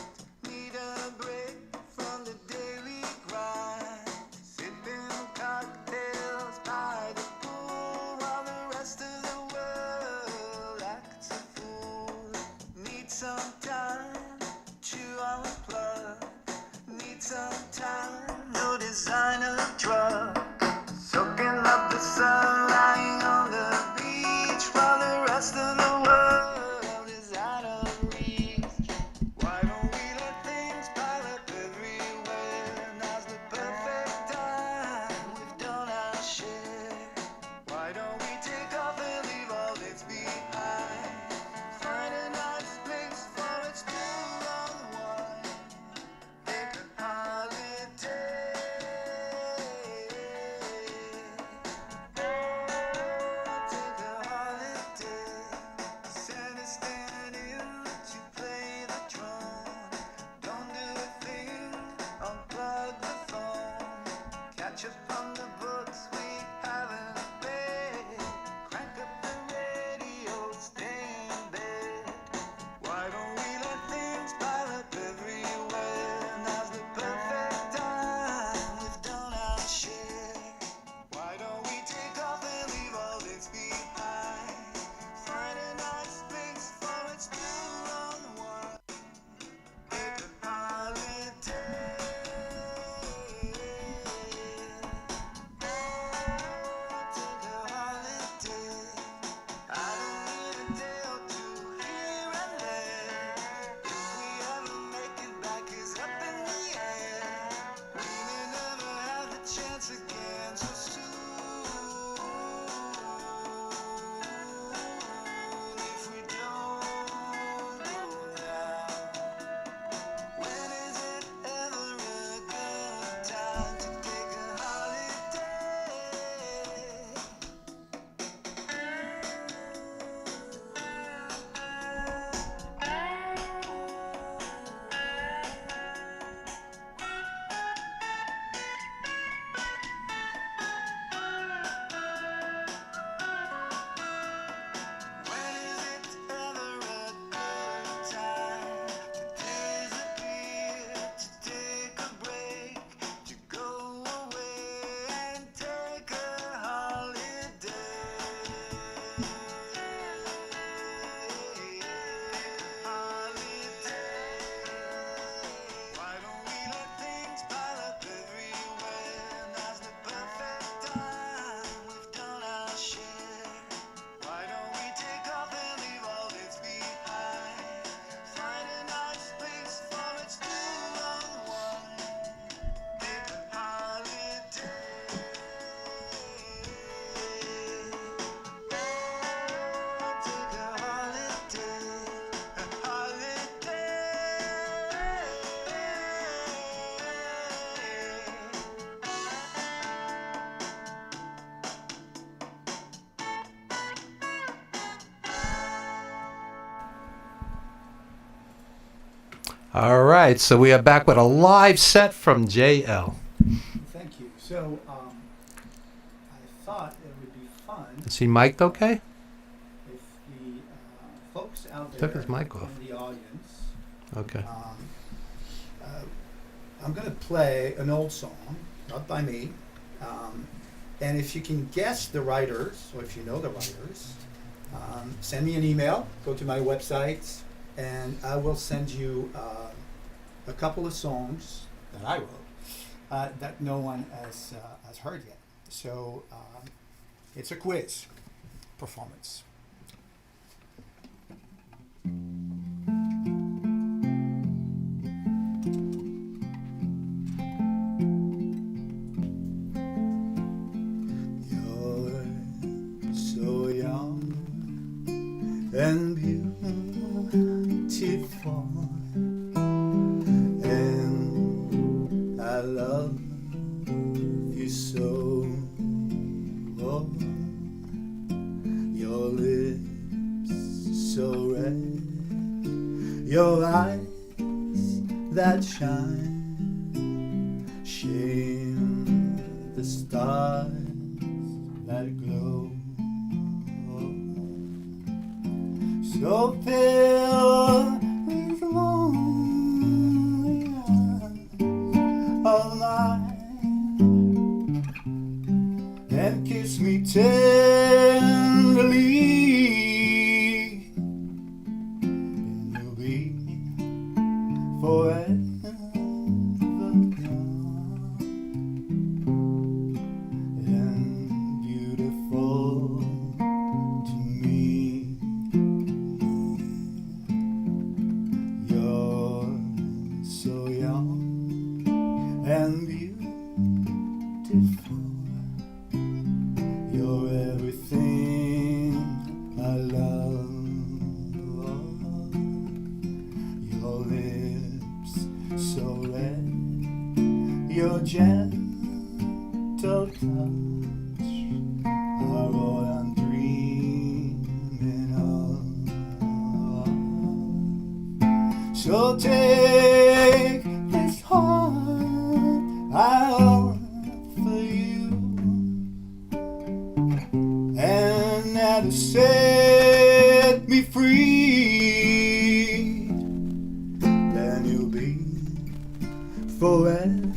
Need a break from the daily grind. Sipping cocktails by the pool while the rest of the world acts a fool. Need some time. All right, so we are back with a live set from JL. Thank you. So I thought it would be fun Is he mic'd okay? if the folks out there Took his mic off. in the audience, Okay. I'm going to play an old song, not by me, and if you can guess the writers, or if you know the writers, send me an email, go to my website, and I will send you a couple of songs that I wrote that no one has heard yet. So it's a quiz performance. You're so young and beautiful, and I love you so. Oh, your lips so red, your eyes that shine, the stars that glow. So pale with lonely eyes of mine, and kiss me tenderly, and you'll be forever young and beautiful to me. You're so young and beautiful. You're everything I love. Your lips so red, your gentle touch are all I'm dreaming of. So take this heart I offer you, and now to set me free, then you'll be forever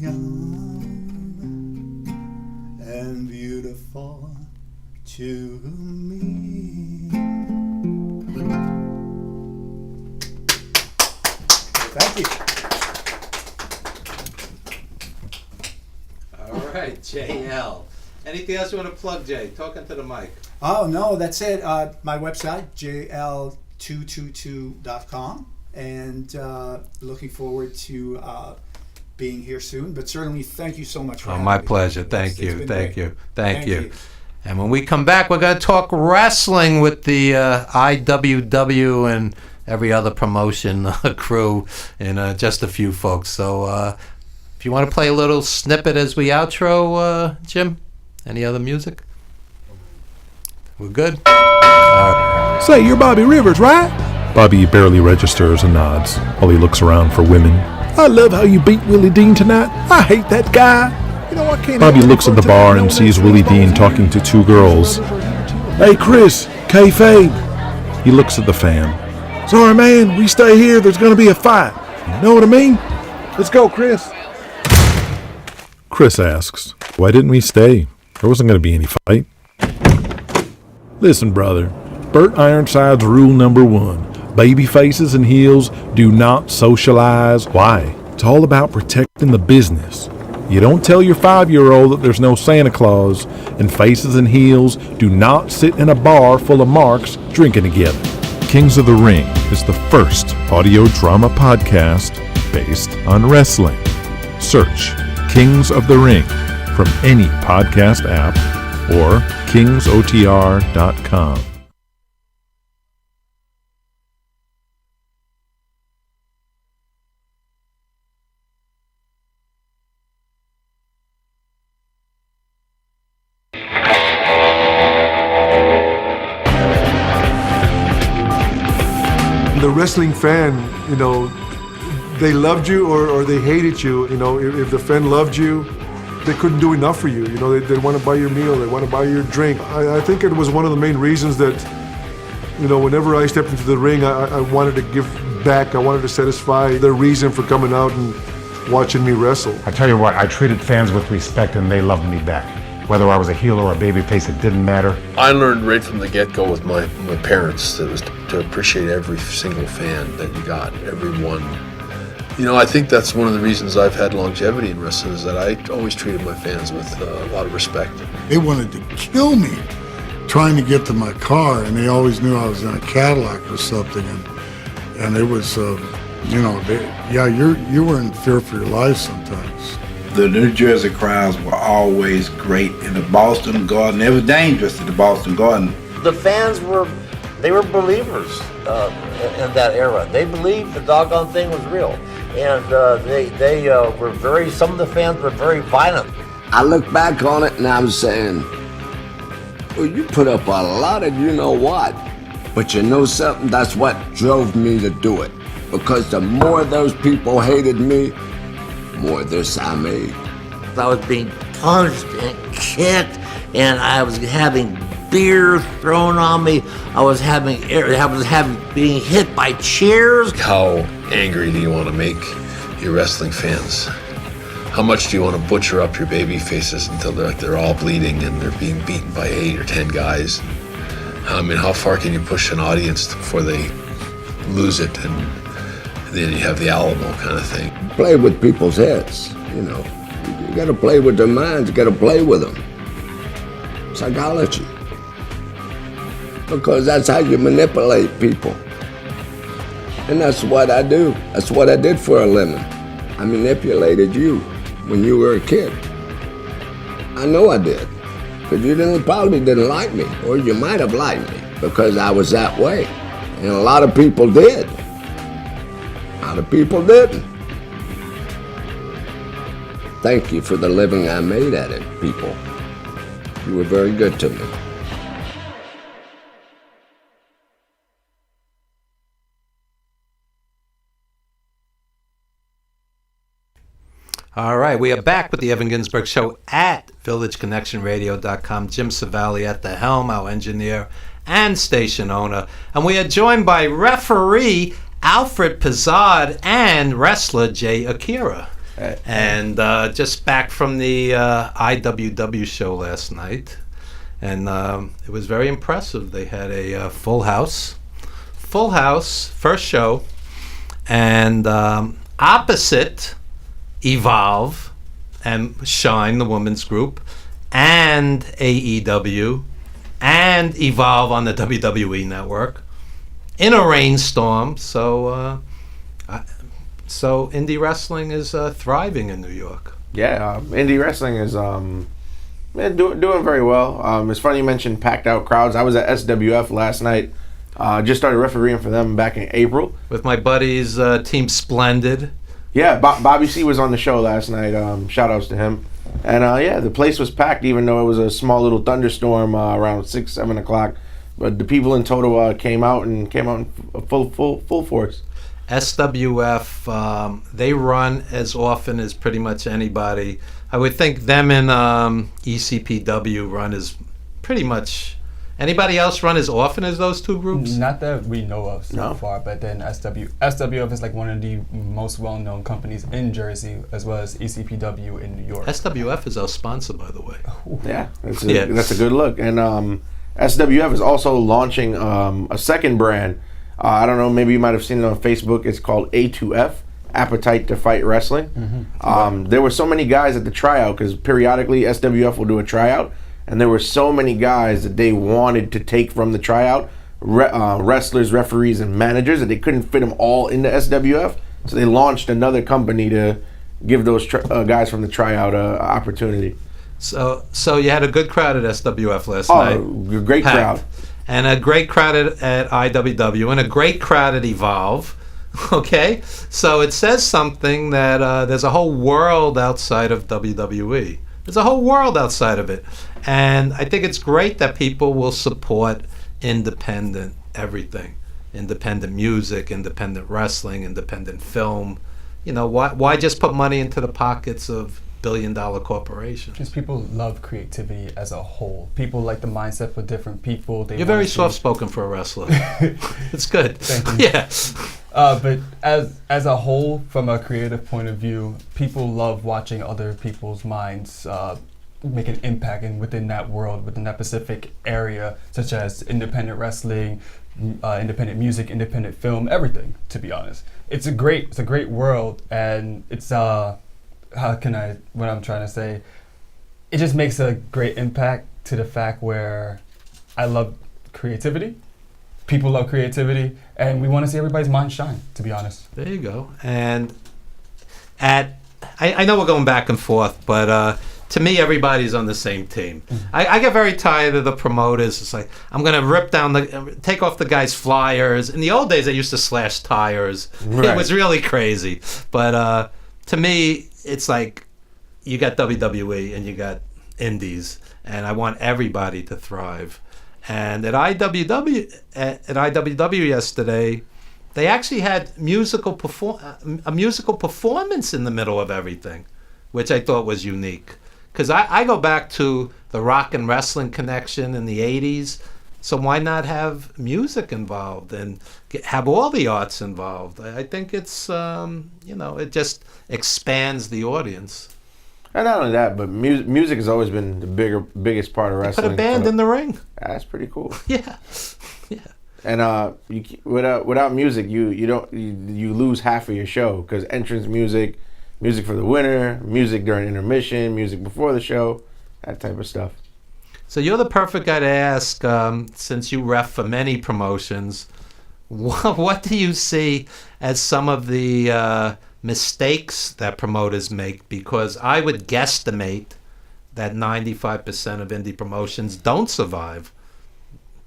young and beautiful to me. Thank you. All right, JL. Anything else you want to plug, Jay? Talking to the mic. Oh, no, that's it. My website, jl222.com, and looking forward to being here soon. But certainly, thank you so much for having My me. pleasure. Thank It's you. been Thank great. you. Thank you. And when we come back, we're going to talk wrestling with the IWW and every other promotion crew and just a few folks. So if you want to play a little snippet as we outro, Jim, any other music? We're good? Say, you're Bobby Rivers, right? Bobby barely registers and nods while he looks around for women. I love how you beat Willie Dean tonight. I hate that guy. You know, I can't. Bobby looks at the bar and sees Willie Dean talking to two girls. Hey, Chris, kayfabe. He looks at the fan. Sorry, man, we stay here. There's going to be a fight. Know what I mean? Let's go, Chris. Chris asks, why didn't we stay? There wasn't going to be any fight. Listen, brother. Bert Ironside's rule number 1. Baby faces and heels do not socialize. Why? It's all about protecting the business. You don't tell your 5-year-old that there's no Santa Claus, and faces and heels do not sit in a bar full of marks drinking together. Kings of the Ring is the first audio drama podcast based on wrestling. Search Kings of the Ring from any podcast app or kingsotr.com. the wrestling fan, you know, they loved you or they hated you. You know, if the fan loved you, they couldn't do enough for you. You know, they want to buy your meal, they want to buy your drink. I think it was one of the main reasons that, you know, whenever I stepped into the ring, I wanted to give back. I wanted to satisfy their reason for coming out and watching me wrestle. I tell you what, I treated fans with respect and they loved me back. Whether I was a heel or a babyface, it didn't matter. I learned right from the get-go with my parents that it was to appreciate every single fan that you got, everyone. You know, I think that's one of the reasons I've had longevity in wrestling is that I always treated my fans with a lot of respect. They wanted to kill me trying to get to my car, and they always knew I was in a Cadillac or something, and it was, you know, you were in fear for your life sometimes. The New Jersey crowds were always great in the Boston Garden. It was dangerous at the Boston Garden. The fans were believers in that era. They believed the doggone thing was real. And they were very, some of the fans were very violent. I look back on it and I'm saying, well, you put up a lot of you know what. But you know something? That's what drove me to do it. Because the more those people hated me, more of this I made. I was being punched and kicked, and I was having beer thrown on me. I was being hit by chairs. How angry do you want to make your wrestling fans? How much do you want to butcher up your baby faces until they're all bleeding and they're being beaten by 8 or 10 guys? I mean, how far can you push an audience before they lose it and then you have the Alamo kind of thing? Play with people's heads, you know. You gotta play with their minds, you gotta play with them. Psychology. Because that's how you manipulate people. And that's what I do. That's what I did for a living. I manipulated you when you were a kid. I know I did. Because you probably didn't like me, or you might have liked me, because I was that way. And a lot of people did. A lot of people didn't. Thank you for the living I made at it, people. You were very good to me. All right, we are back with the Evan Ginsburg Show at villageconnectionradio.com. Jim Savali at the helm, our engineer and station owner. And we are joined by referee Alfred Pizzard and wrestler Jay Akira. And just back from the IWW show last night. And it was very impressive. They had a full house, first show. And opposite Evolve and Shine, the women's group, and AEW, and Evolve on the WWE network, in a rainstorm. So indie wrestling is thriving in New York. Yeah, indie wrestling is doing very well. It's funny you mentioned packed out crowds. I was at SWF last night. Just started refereeing for them back in April. With my buddies, Team Splendid. Yeah, Bobby C was on the show last night. Shout outs to him. And yeah, the place was packed, even though it was a small little thunderstorm around 6, 7 o'clock. But the people in total came out in full force. SWF, they run as often as pretty much anybody. I would think them and ECPW run as pretty much. Anybody else run as often as those two groups? Not that we know of so far, but then SWF is like one of the most well-known companies in Jersey, as well as ECPW in New York. SWF is our sponsor, by the way. Yeah, that's a good look. And SWF is also launching a second brand. I don't know, maybe you might have seen it on Facebook. It's called A2F, Appetite to Fight Wrestling. Mm-hmm. There were so many guys at the tryout, because periodically SWF will do a tryout. And there were so many guys that they wanted to take from the tryout, wrestlers, referees, and managers, that they couldn't fit them all into SWF. So they launched another company to give those guys from the tryout opportunity. So you had a good crowd at SWF last night. Oh, great crowd. And a great crowd at IWW, and a great crowd at Evolve. Okay? So it says something that there's a whole world outside of WWE. There's a whole world outside of it. And I think it's great that people will support independent everything. independent music, independent wrestling, independent film. Why just put money into the pockets of billion-dollar corporations? Just people love creativity as a whole. People like the mindset for different people. You're very soft-spoken for a wrestler. It's good. Thank you. Yeah. But as a whole, from a creative point of view, people love watching other people's minds make an impact within that world, within that specific area, such as independent wrestling, independent music, independent film, everything. To be honest, it's a great world, and it's what I'm trying to say, it just makes a great impact to the fact where I love creativity. People love creativity, and we want to see everybody's mind shine, to be honest. There you go. And I know we're going back and forth, but to me, everybody's on the same team. Mm-hmm. I get very tired of the promoters. It's like, I'm going to take off the guy's flyers. In the old days, they used to slash tires. Right. It was really crazy. But to me, it's like you got WWE and you got indies, and I want everybody to thrive. And at IWW yesterday, they actually had a musical performance in the middle of everything, which I thought was unique. Because I go back to the rock and wrestling connection in the 80s, so why not have music involved and have all the arts involved? I think it's, it just expands the audience. And not only that, but music has always been the biggest part of wrestling. Put a band in the ring. That's pretty cool. Yeah. And without music, you lose half of your show, because entrance music for the winner, music during intermission, music before the show, that type of stuff. So you're the perfect guy to ask, since you ref for many promotions. What do you see as some of the mistakes that promoters make? Because I would guesstimate that 95% of indie promotions don't survive.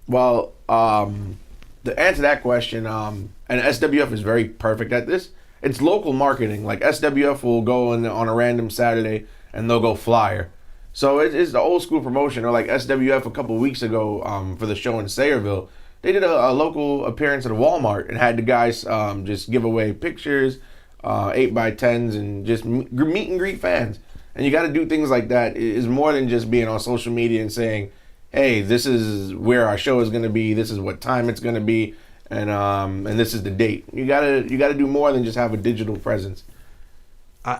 Well, to answer that question, and SWF is very perfect at this, it's local marketing. Like SWF will go on a random Saturday and they'll go flyer. So it's the old school promotion. Or like SWF a couple of weeks ago for the show in Sayreville, they did a local appearance at a Walmart and had the guys just give away pictures, 8x10s, and just meet and greet fans. And you got to do things like that. It's more than just being on social media and saying, hey, this is where our show is going to be, this is what time it's going to be, and this is the date. You gotta do more than just have a digital presence.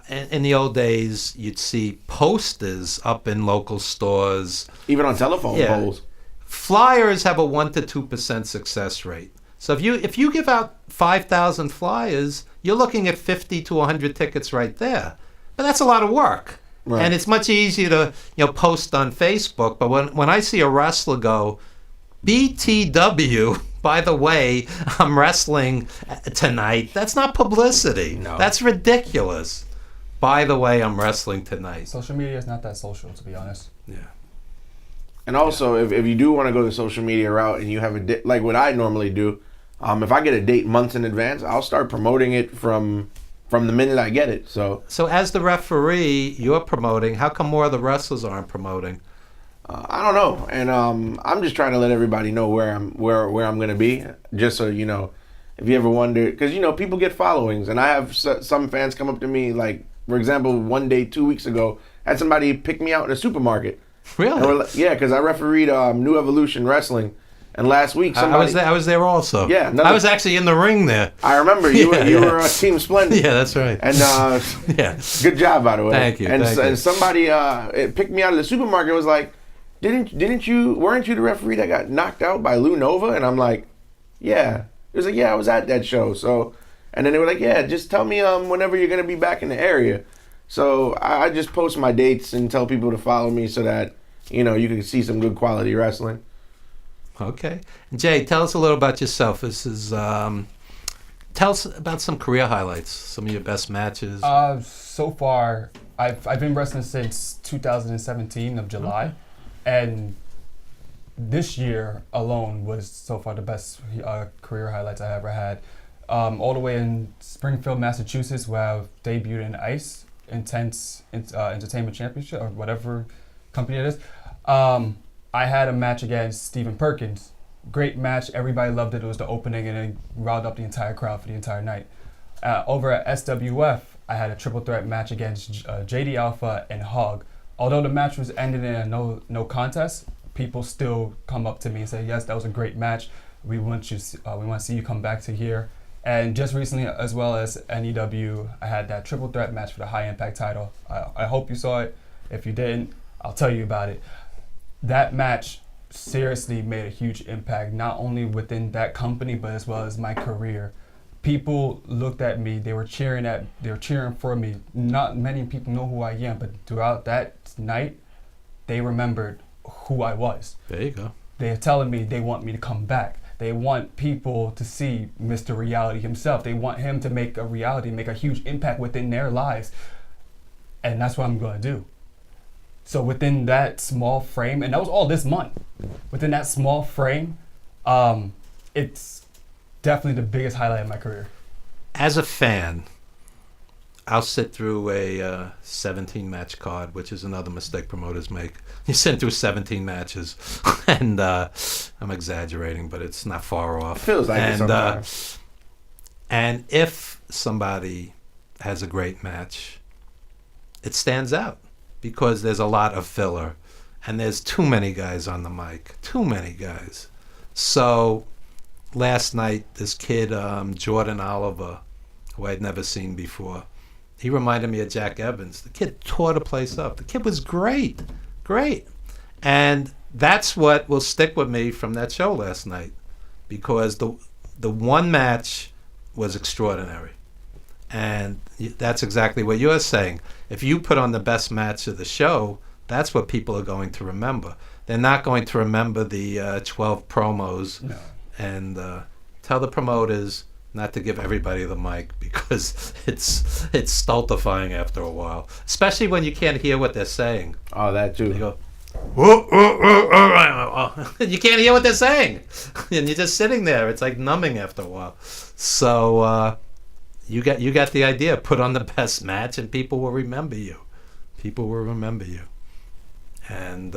In the old days, you'd see posters up in local stores, even on telephone poles. Flyers have a 1 to 2% success rate. So if you give out 5,000 flyers, you're looking at 50 to 100 tickets right there. But that's a lot of work. Right. And it's much easier to post on Facebook. But when I see a wrestler go, BTW, by the way, I'm wrestling tonight, that's not publicity. No. That's ridiculous. By the way, I'm wrestling tonight. Social media is not that social, to be honest. Yeah. And also, if you do want to go the social media route and you have like what I normally do, if I get a date months in advance, I'll start promoting it from the minute I get it. So as the referee, you're promoting. How come more of the wrestlers aren't promoting? I don't know, and I'm just trying to let everybody know where I'm going to be, just so you know. If you ever wonder, because people get followings, and I have some fans come up to me, like for example, one day 2 weeks ago, I had somebody pick me out in a supermarket. Really? Yeah, because I refereed New Evolution Wrestling. And last week, somebody... I was there also. Yeah. I was actually in the ring there. I remember. You were Team Splendid. Yeah, that's right. And yeah, good job, by the way. Thank you. And somebody picked me out of the supermarket and was like, weren't you the referee that got knocked out by Lou Nova? And I'm like, yeah. It was like, yeah, I was at that show. So, and then they were like, yeah, just tell me whenever you're going to be back in the area. So I just post my dates and tell people to follow me so that, you can see some good quality wrestling. Okay. Jay, tell us a little about yourself. Tell us about some career highlights, some of your best matches. So far, I've been wrestling since 2017 of July, and this year alone was so far the best career highlights I ever had. All the way in Springfield, Massachusetts, where I debuted in ICE, Intense Entertainment Championship, or whatever company it is. I had a match against Stephen Perkins, great match. Everybody loved it. It was the opening, and it riled up the entire crowd for the entire night. Over at SWF, I had a triple threat match against JD Alpha and Hog. Although the match was ended in a no contest, people still come up to me and say, yes, that was a great match. We want you. We want to see you come back to here. And just recently, as well as NEW, I had that triple threat match for the high impact title. I hope you saw it. If you didn't, I'll tell you about it. That match seriously made a huge impact, not only within that company, but as well as my career. People looked at me, they were cheering for me. Not many people know who I am, but throughout that night, they remembered who I was. There you go. They're telling me they want me to come back. They want people to see Mr. Reality himself. They want him to make a reality, make a huge impact within their lives. And that's what I'm going to do. So within that small frame, and that was all this month, within that small frame, it's definitely the biggest highlight of my career. As a fan, I'll sit through a 17-match card, which is another mistake promoters make. You sit through 17 matches, and I'm exaggerating, but it's not far off. It feels like it sometimes. And if somebody has a great match, it stands out because there's a lot of filler, and there's too many guys on the mic. Too many guys. So last night, this kid, Jordan Oliver, who I'd never seen before, he reminded me of Jack Evans. The kid tore the place up. The kid was great. And that's what will stick with me from that show last night, because the one match was extraordinary. And that's exactly what you're saying. If you put on the best match of the show, that's what people are going to remember. They're not going to remember the 12 promos. No. And tell the promoters not to give everybody the mic, because it's stultifying after a while, especially when you can't hear what they're saying. Oh, that too. They go, whoa, whoa, whoa, whoa. You can't hear what they're saying, and you're just sitting there. It's like numbing after a while. So you got the idea. Put on the best match, and people will remember you. People will remember you. And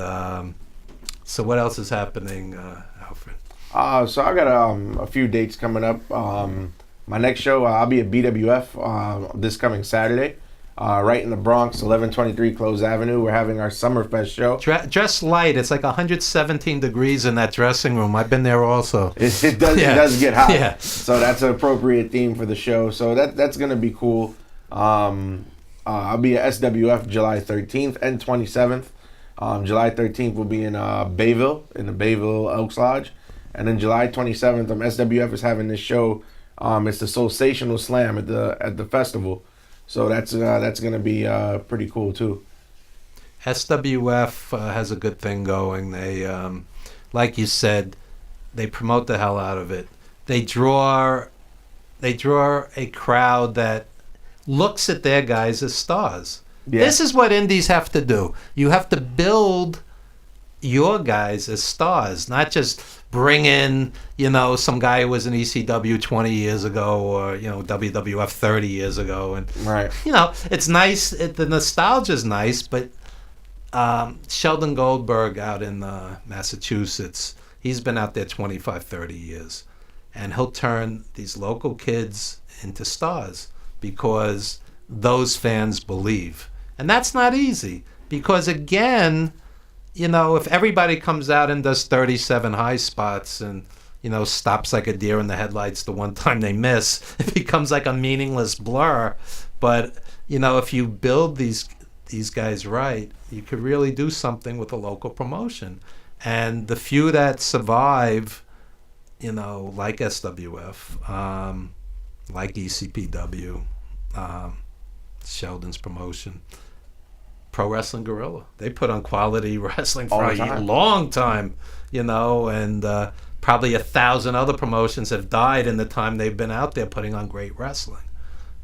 so what else is happening, Alfred? So I got a few dates coming up. My next show, I'll be at BWF this coming Saturday, right in the Bronx, 1123 Close Avenue. We're having our Summerfest show. Dress light. It's like 117 degrees in that dressing room. I've been there also. It does get hot. Yeah. So that's an appropriate theme for the show. So that's going to be cool. I'll be at SWF July 13th and 27th. July 13th will be in Bayville, in the Bayville Elks Lodge. And then July 27th, SWF is having this show. It's the Soulsational Slam at the festival. So that's going to be pretty cool too. SWF has a good thing going. They, like you said, they promote the hell out of it. They draw a crowd that looks at their guys as stars. Yeah. This is what indies have to do. You have to build your guys as stars, not just bring in, some guy who was in ECW 20 years ago or, WWF 30 years ago. And, right. It's nice. The nostalgia's nice, but Sheldon Goldberg out in Massachusetts, he's been out there 25, 30 years. And he'll turn these local kids into stars because those fans believe. And that's not easy because, again, if everybody comes out and does 37 high spots and, stops like a deer in the headlights the one time they miss, it becomes like a meaningless blur. But, if you build these guys right, you could really do something with a local promotion. And the few that survive, like SWF, like ECPW, Sheldon's promotion, Pro Wrestling Guerrilla. They put on quality wrestling for a long time, and probably 1,000 other promotions have died in the time they've been out there putting on great wrestling.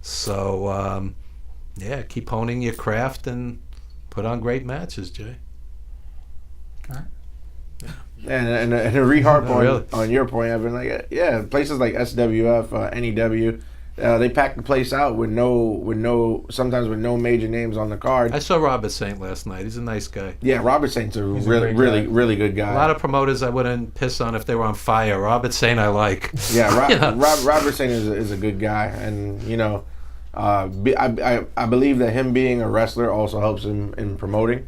So, keep honing your craft and put on great matches, Jay. All right. And a reharp on your point, I've been like, places like SWF, NEW, They packed the place out with sometimes with no major names on the card. I saw Robert Saint last night. He's a nice guy. Yeah, Robert Saint's He's a really, great really, guy. really good guy. A lot of promoters I wouldn't piss on if they were on fire. Robert Saint I like. Yeah, You know? Robert Saint is a good guy, and I believe that him being a wrestler also helps him in promoting,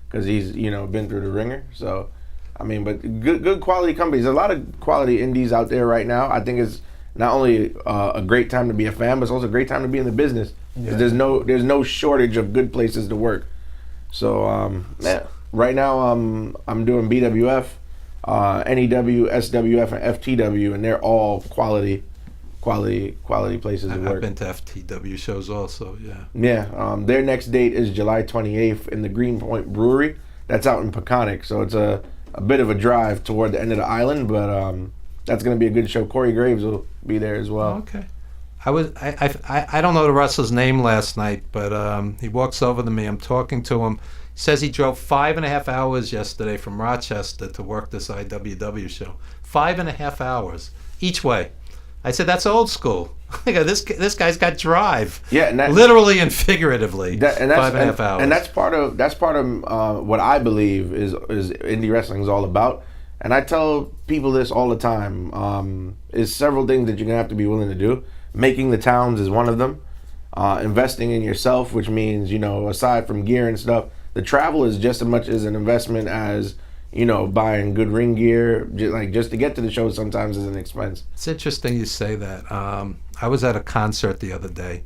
because he's been through the ringer. So, I mean, but good quality companies. There's a lot of quality indies out there right now. I think it's not only a great time to be a fan, but it's also a great time to be in the business. 'Cause there's no shortage of good places to work. So right now I'm doing BWF, NEW, SWF, and FTW, and they're all quality places to work. I've been to FTW shows also. Yeah. Yeah. Their next date is July 28th in the Greenpoint Brewery. That's out in Peconic, so it's a bit of a drive toward the end of the island, but that's going to be a good show. Corey Graves will be there as well. Okay. I don't know the wrestler's name last night, but he walks over to me. I'm talking to him. He says he drove 5.5 hours yesterday from Rochester to work this IWW show. 5.5 hours each way. I said, that's old school. I go, this guy's got drive. Yeah, and literally and figuratively. 5.5 hours. And that's part of what I believe is indie wrestling is all about. And I tell people this all the time. Is several things that you're gonna have to be willing to do. Making the towns is one of them. Investing in yourself, which means aside from gear and stuff, the travel is just as much as an investment as buying good ring gear. Just to get to the show sometimes is an expense. It's interesting you say that. I was at a concert the other day,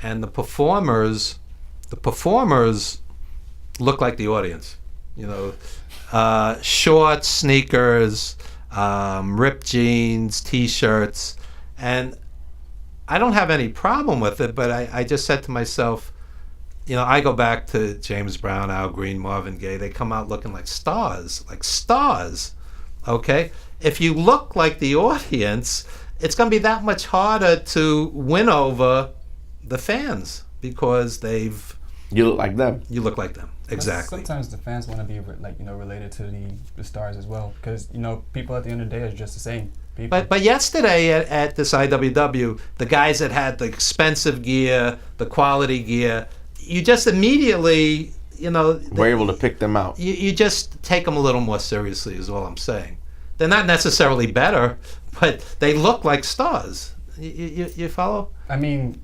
and the performers look like the audience. Shorts, sneakers, ripped jeans, T-shirts, and I don't have any problem with it. But I just said to myself, I go back to James Brown, Al Green, Marvin Gaye. They come out looking like stars. Okay? If you look like the audience, it's going to be that much harder to win over the fans because you look like them. You look like them. Exactly. Sometimes the fans want to be related to the stars as well, because people at the end of the day are just the same people. But yesterday at this IWW, the guys that had the expensive gear, the quality gear, you just immediately, we're able to pick them out. You just take them a little more seriously, is all I'm saying. They're not necessarily better, but they look like stars. You follow? I mean,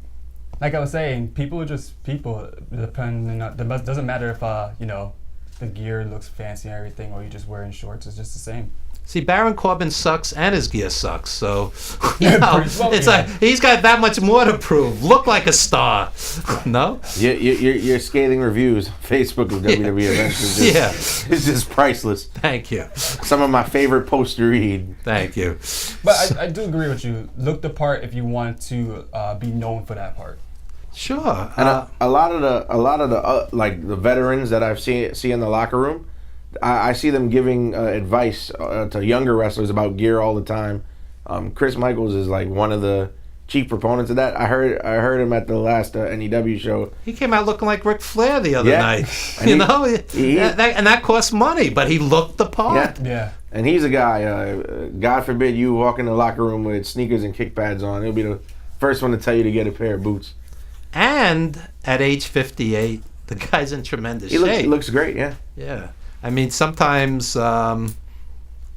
like I was saying, people are just people. It doesn't matter if the gear looks fancy and everything, or you're just wearing shorts. It's just the same. See, Baron Corbin sucks and his gear sucks, so it's like he's got that much more to prove. Look like a star, no? Your scathing reviews on Facebook of WWE events is it's just priceless. Thank you. Some of my favorite posts to read. Thank you. But I do agree with you. Look the part if you want to be known for that part. Sure. And a lot of the the veterans that I've see in the locker room, I see them giving advice to younger wrestlers about gear all the time. Chris Michaels is one of the chief proponents of that. I heard him at the last NEW show. He came out looking like Ric Flair the other night. And and that cost money, but he looked the part. Yeah. And he's a guy. God forbid you walk in the locker room with sneakers and kick pads on. He'll be the first one to tell you to get a pair of boots. And at age 58, the guy's in tremendous shape. He looks great. Yeah. Yeah. I mean, sometimes I'm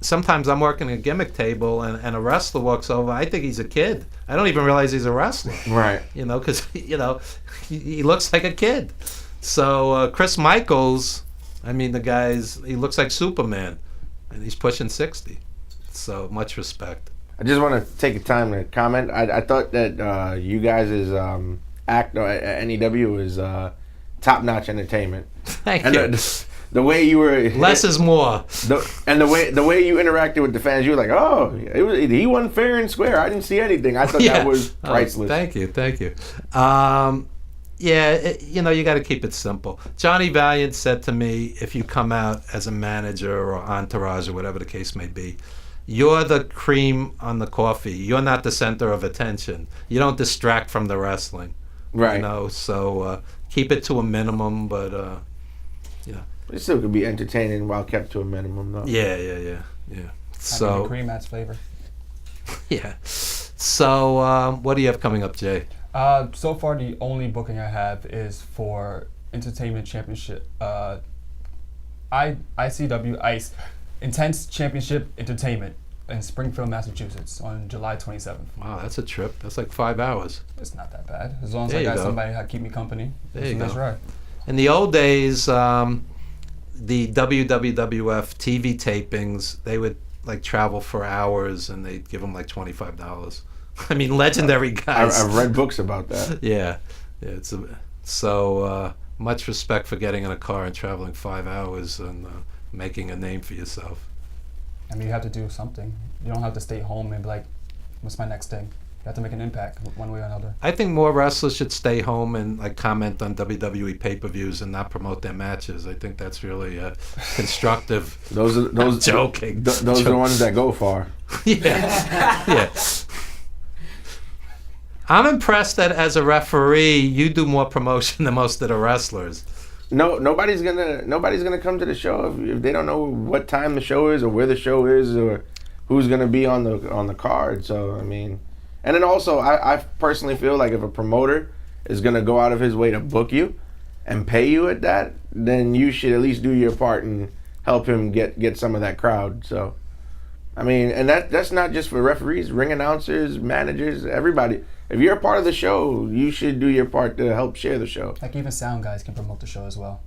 working a gimmick table and a wrestler walks over. I think he's a kid. I don't even realize he's a wrestler. Right. Because he looks like a kid. So Chris Michaels, I mean, he looks like Superman, and he's pushing 60. So much respect. I just want to take a time to comment. I thought that you guys' act at NEW is top-notch entertainment. Thank you. The way you were less is more, the way you interacted with the fans, you were like, oh, he won fair and square. I didn't see anything. I thought that was priceless. Thank you. You got to keep it simple. Johnny Valiant said to me, if you come out as a manager or entourage or whatever the case may be, you're the cream on the coffee. You're not the center of attention. You don't distract from the wrestling. Right. So keep it to a minimum, but it still could be entertaining while kept to a minimum, though. Yeah. So cream adds flavor. Yeah. So, what do you have coming up, Jay? So far, the only booking I have is for Entertainment Championship. ICW ICE Intense Championship Entertainment in Springfield, Massachusetts on July 27th. Wow, that's a trip. That's like 5 hours. It's not that bad. As long as There I you got go. somebody to keep me company. There you That's go. right. In the old days, the WWF TV tapings, they would like travel for hours and they'd give them like $25. I mean, legendary guys. I've read books about that. Yeah. It's much respect for getting in a car and traveling 5 hours and making a name for yourself. I mean, you have to do something. You don't have to stay home and be like, what's my next thing? You have to make an impact one way or another. I think more wrestlers should stay home and like comment on WWE pay-per-views and not promote their matches. I think that's really constructive. Those I'm joking. Those are the ones that go far. Yeah. Yeah. I'm impressed that as a referee, you do more promotion than most of the wrestlers. No, nobody's gonna come to the show if they don't know what time the show is or where the show is or who's gonna be on the card. So I mean, and then also I personally feel like if a promoter is gonna go out of his way to book you and pay you at that, then you should at least do your part and help him get some of that crowd. So I mean, and that's not just for referees, ring announcers, managers, everybody. If you're a part of the show, you should do your part to help share the show. Like even sound guys can promote the show as well.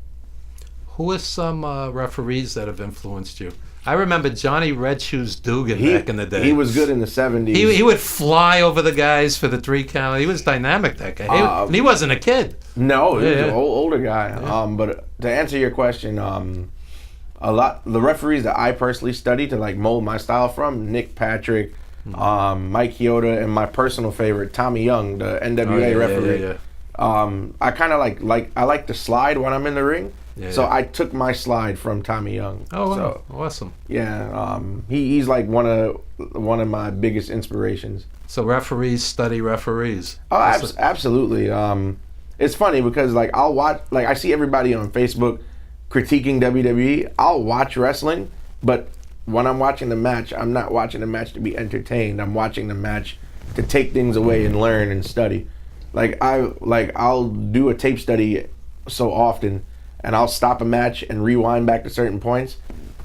Who are some referees that have influenced you? I remember Johnny Red Shoes Dugan back in the day. He was good in the 70s. He would fly over the guys for the 3 count. He was dynamic, that guy. And he wasn't a kid. No, he was Yeah. an older guy. Yeah. But to answer your question, the referees that I personally study to like mold my style from, Nick Patrick, Mike Chioda, and my personal favorite, Tommy Young, the NWA referee. I kind of I like to slide when I'm in the ring. So I took my slide from Tommy Young. Oh, wow. So, Awesome. Yeah, he's like one of my biggest inspirations. So referees study referees. Oh, absolutely. It's funny because like I'll watch, like I see everybody on Facebook critiquing WWE. I'll watch wrestling, but when I'm watching the match, I'm not watching the match to be entertained. I'm watching the match to take things away and learn and study. I'll do a tape study so often, and I'll stop a match and rewind back to certain points,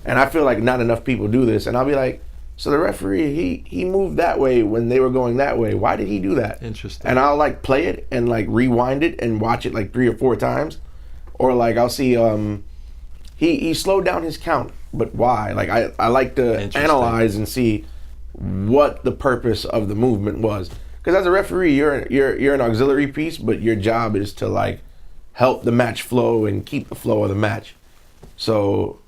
and I feel like not enough people do this. And I'll be like, so the referee he moved that way when they were going that way. Why did he do that? Interesting. And I'll like play it and like rewind it and watch it like 3 or 4 times, or like I'll see he slowed down his count, but why? Like I like to analyze and see what the purpose of the movement was. Because as a referee, you're an auxiliary piece, but your job is to like help the match flow and keep the flow of the match. So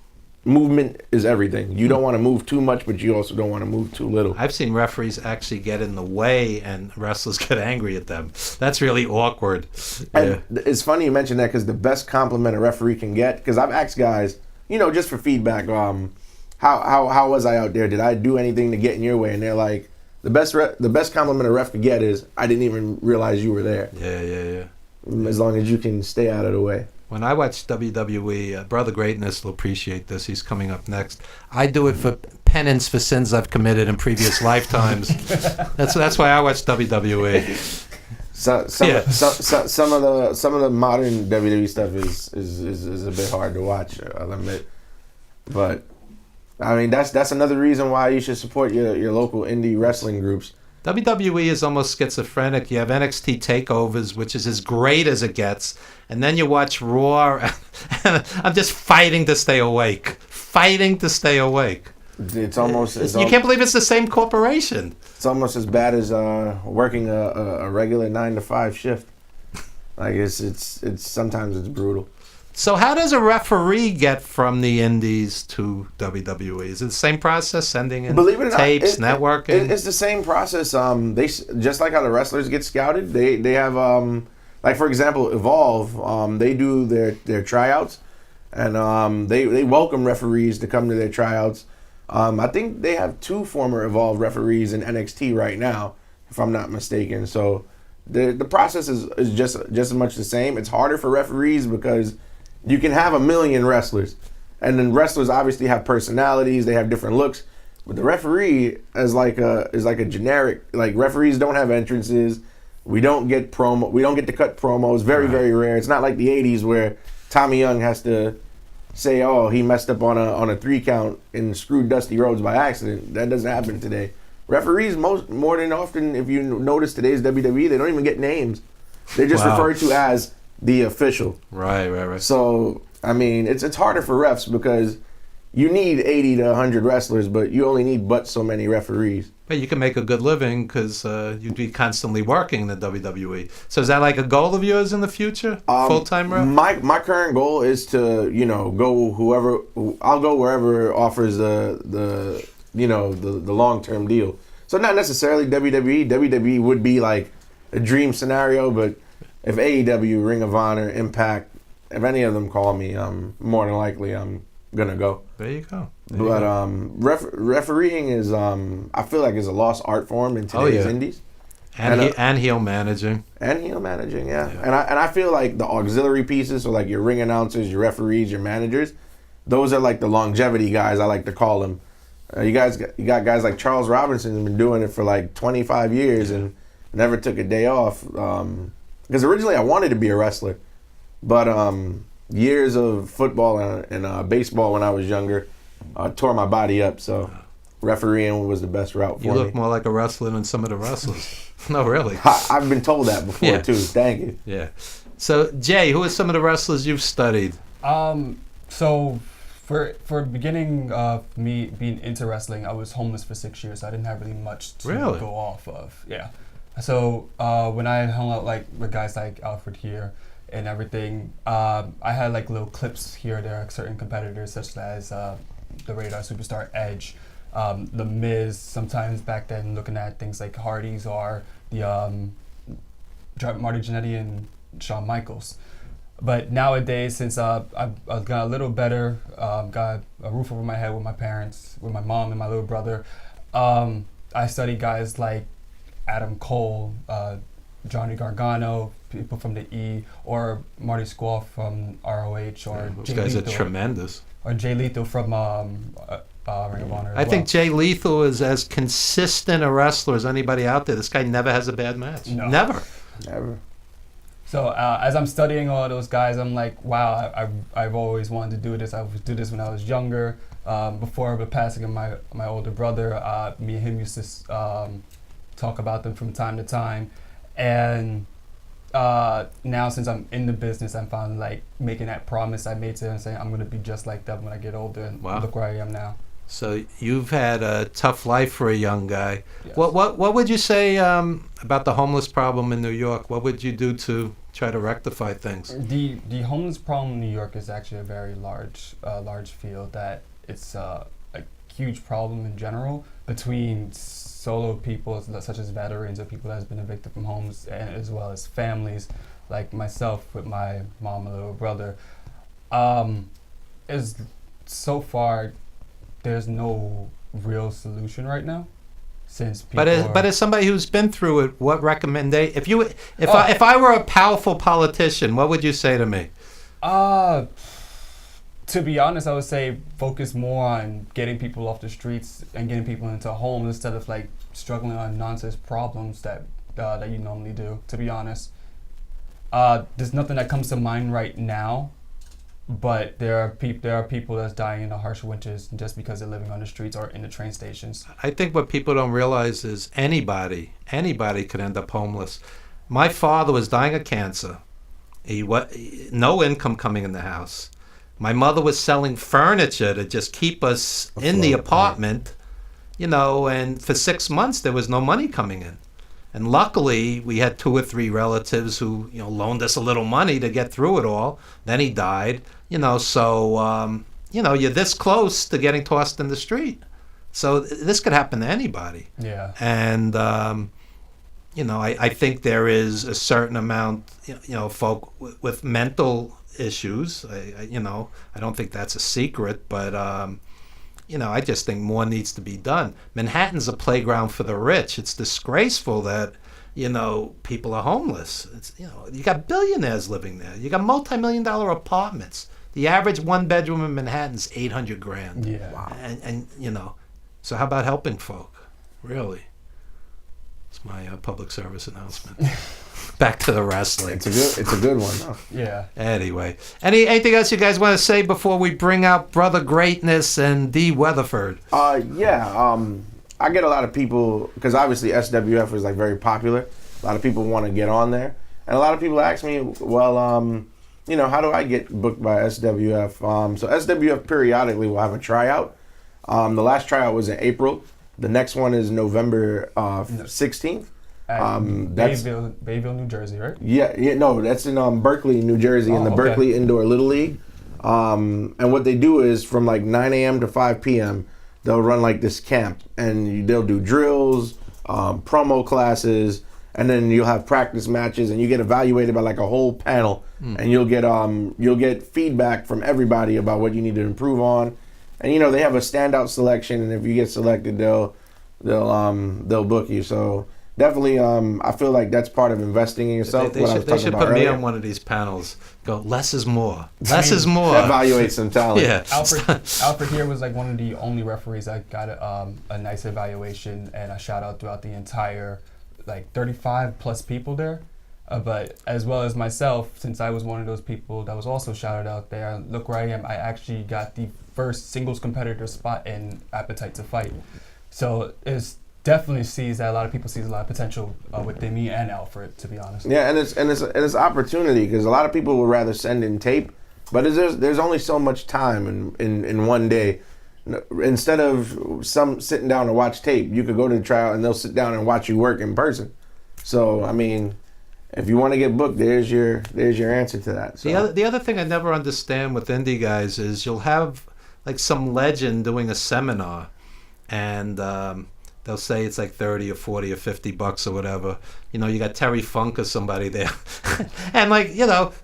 movement is everything. You don't want to move too much, but you also don't want to move too little. I've seen referees actually get in the way and wrestlers get angry at them. That's really awkward. And it's funny you mention that because the best compliment a referee can get, because I've asked guys, just for feedback, how was I out there? Did I do anything to get in your way? And they're like, the best compliment a ref could get is, I didn't even realize you were there. Yeah. As long as you can stay out of the way. When I watch WWE, Brother Greatness will appreciate this. He's coming up next. I do it for penance for sins I've committed in previous lifetimes. That's why I watch WWE. Some of the modern WWE stuff is a bit hard to watch, I'll admit. But I mean that's another reason why you should support your local indie wrestling groups. WWE is almost schizophrenic. You have NXT takeovers, which is as great as it gets, and then you watch Raw. And I'm just fighting to stay awake. It's almost. You can't believe it's the same corporation. It's almost as bad as working a regular 9-to-5 shift. Like it's sometimes it's brutal. So how does a referee get from the indies to WWE? Is it the same process, sending in tapes, networking? It's the same process. They just like how the wrestlers get scouted. They have like for example, Evolve. They do their tryouts, and they welcome referees to come to their tryouts. I think they have 2 former Evolve referees in NXT right now, if I'm not mistaken. So the process is just as much the same. It's harder for referees because you can have 1 million wrestlers, and then wrestlers obviously have personalities, they have different looks. But the referee is like a generic. Like referees don't have entrances. We don't get promo. We don't get to cut promos. Very very rare. It's not like the '80s where Tommy Young has to say, "Oh, he messed up on a 3 count and screwed Dusty Rhodes by accident." That doesn't happen today. Referees more than often, if you notice today's WWE, they don't even get names. They're just referred to as the official. Right. So I mean, it's harder for refs because you need 80 to 100 wrestlers, but you only need but so many referees. But you can make a good living because you'd be constantly working in the WWE. So is that like a goal of yours in the future? Full-time ref? My current goal is to, I'll go wherever offers the long-term deal. So not necessarily WWE. WWE would be like a dream scenario, but if AEW, Ring of Honor, Impact, if any of them call me, more than likely I'm gonna go. There you go. Refereeing is I feel like is a lost art form in today's indies. And heel managing. And heel managing, yeah. And I feel like the auxiliary pieces, so like your ring announcers, your referees, your managers, those are like the longevity guys, I like to call them. You got guys like Charles Robinson who's been doing it for like 25 years and never took a day off. Because originally I wanted to be a wrestler, but years of football and baseball when I was younger tore my body up. So refereeing was the best route for me. You look more like a wrestler than some of the wrestlers. No, really. I've been told that before too. Thank you. Yeah. So Jay, who are some of the wrestlers you've studied? So for beginning of me being into wrestling, I was homeless for 6 years. So I didn't have really much to go off of. Yeah. So when I hung out like with guys like Alfred here and everything, I had like little clips here or there, like certain competitors such as the Radar Superstar Edge, the Miz. Sometimes back then, looking at things like Hardy's or the Marty Jannetty and Shawn Michaels. But nowadays, since I've got a little better, got a roof over my head with my parents, with my mom and my little brother, I study guys like Adam Cole, Johnny Gargano, people from the E, or Marty Scurll from ROH, or those guys are tremendous. Or Jay Lethal from Ring of Honor. I think Jay Lethal is as consistent a wrestler as anybody out there. This guy never has a bad match. No. Never. So as I'm studying all those guys, I'm like, wow, I've always wanted to do this. I would do this when I was younger. Before the passing of my older brother, me and him used to talk about them from time to time. And now since I'm in the business, I'm finally like making that promise I made to them, saying I'm going to be just like them when I get older. And look where I am now. So you've had a tough life for a young guy. Yes. What would you say about the homeless problem in New York? What would you do to try to rectify things? The homeless problem in New York is actually a very large field. That it's a huge problem in general between solo people such as veterans or people that has been evicted from homes, and as well as families like myself with my mom and little brother. Is so far there's no real solution right now, since people. But as somebody who's been through it, what recommendation? If I were a powerful politician, what would you say to me? To be honest, I would say focus more on getting people off the streets and getting people into homes instead of like struggling on nonsense problems that you normally do. To be honest, there's nothing that comes to mind right now, but there are people that's dying in the harsh winters just because they're living on the streets or in the train stations. I think what people don't realize is anybody could end up homeless. My father was dying of cancer. No income coming in the house. My mother was selling furniture to just keep us in the apartment, and for 6 months there was no money coming in. And luckily we had 2 or 3 relatives who, loaned us a little money to get through it all. Then he died, so, you're this close to getting tossed in the street. So this could happen to anybody. Yeah. And, I think there is a certain amount, folk with mental issues. I don't think that's a secret, but I just think more needs to be done. Manhattan's a playground for the rich. It's disgraceful that people are homeless. It's you got billionaires living there. You got multi-million-dollar apartments. The average 1 bedroom in Manhattan's $800,000. Yeah. Wow. And So how about helping folk? Really? It's my public service announcement. Back to the wrestling. It's a good one, though. Yeah. Anyway, anything else you guys want to say before we bring out Brother Greatness and D. Weatherford? I get a lot of people, because obviously SWF is like very popular. A lot of people want to get on there, and a lot of people ask me, well, how do I get booked by SWF? So SWF periodically will have a tryout. The last tryout was in April. The next one is November 16th. That's Bayville, New Jersey, right? No, that's in Berkeley, New Jersey, in the Berkeley Indoor Little League. And what they do is from like 9 a.m. to 5 p.m., they'll run like this camp, and they'll do drills, promo classes, and then you'll have practice matches, and you get evaluated by like a whole panel, and you'll get feedback from everybody about what you need to improve on. And they have a standout selection, and if you get selected, they'll book you. So definitely, I feel like that's part of investing in yourself. They should put me on one of these panels. Go, less is more. Less is more. Evaluate some talent. Yeah. Alfred here was like one of the only referees that got a nice evaluation and a shout out throughout the entire 35 plus people there. But as well as myself, since I was one of those people that was also shouted out there, look where I am. I actually got the first singles competitor spot in Appetite to Fight. So it's definitely sees that a lot of people sees a lot of potential within me and Alfred, to be honest. Yeah, and it's opportunity, because a lot of people would rather send in tape, but there's only so much time in one day. Instead of some sitting down to watch tape, you could go to the trial and they'll sit down and watch you work in person. So I mean, if you want to get booked, there's your answer to that. So. The other thing I never understand with indie guys is you'll have like some legend doing a seminar, and they'll say it's like 30 or 40 or 50 bucks or whatever. You got Terry Funk or somebody there, and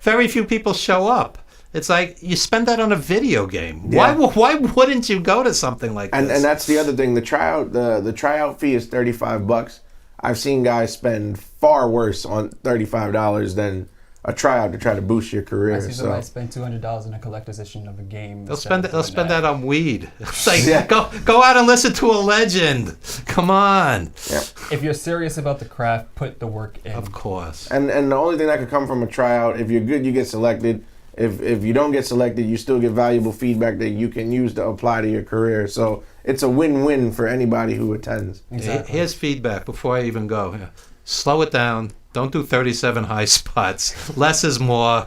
very few people show up. It's like you spend that on a video game. Yeah. Why wouldn't you go to something like this? And that's the other thing. The tryout fee is $35. I've seen guys spend far worse on $35 than a tryout to try to boost your career. I see somebody spend $200 in a a edition of a game. They'll spend that on weed. It's like, go out and listen to a legend. Come on. Yeah. If you're serious about the craft, put the work in. Of course. And the only thing that could come from a tryout, if you're good, you get selected. If you don't get selected, you still get valuable feedback that you can use to apply to your career. So it's a win-win for anybody who attends. Exactly. Here's feedback before I even go. Yeah. Slow it down. Don't do 37 high spots. Less is more.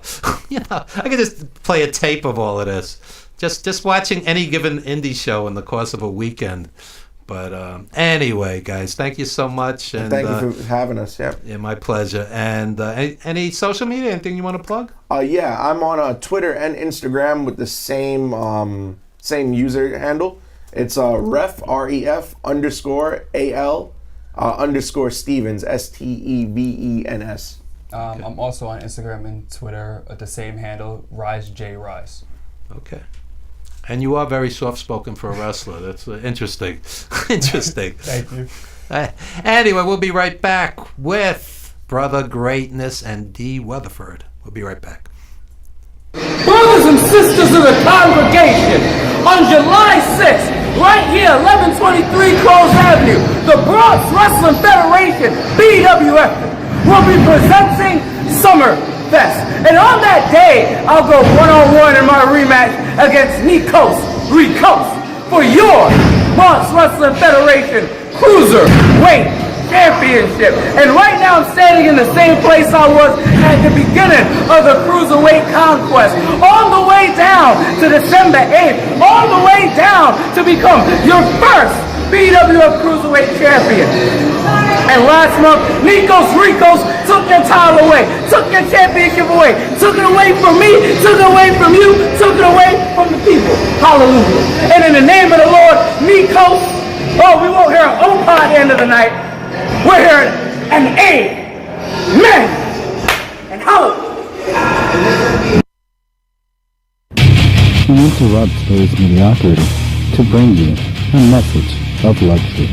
I could just play a tape of all of this. Just watching any given indie show in the course of a weekend. But anyway, guys, thank you so much. And thank you for having us. Yeah. Yeah, my pleasure. And any social media? Anything you want to plug? Yeah, I'm on Twitter and Instagram with the same user handle. It's ref _AL _Stevens STEVENS. I'm also on Instagram and Twitter at the same handle, RiseJRise. Okay. And you are very soft-spoken for a wrestler. That's interesting. Interesting. Thank you. Anyway, we'll be right back with Brother Greatness and D. Weatherford. We'll be right back. Brothers and sisters of the congregation, on July 6th, right here, 1123 Close Avenue, the Bronx Wrestling Federation, BWF, will be presenting Summer Fest. And on that day, I'll go one-on-one in my rematch against Nikos Rikos for your Bronx Wrestling Federation Cruiserweight Championship. And right now I'm standing in the same place I was at the beginning of the Cruiserweight Conquest, on the way down to December 8th, on the way down to become your first BWF Cruiserweight Champion. And last month, Nikos Rikos took your title away, took your championship away, took it away from me, took it away from you, took it away from the people. Hallelujah. And in the name of the Lord, Nikos, we won't hear an opa at the end of the night. We're hearing an amen. And hallelujah. We interrupt today's mediocrity to bring you a message of luxury.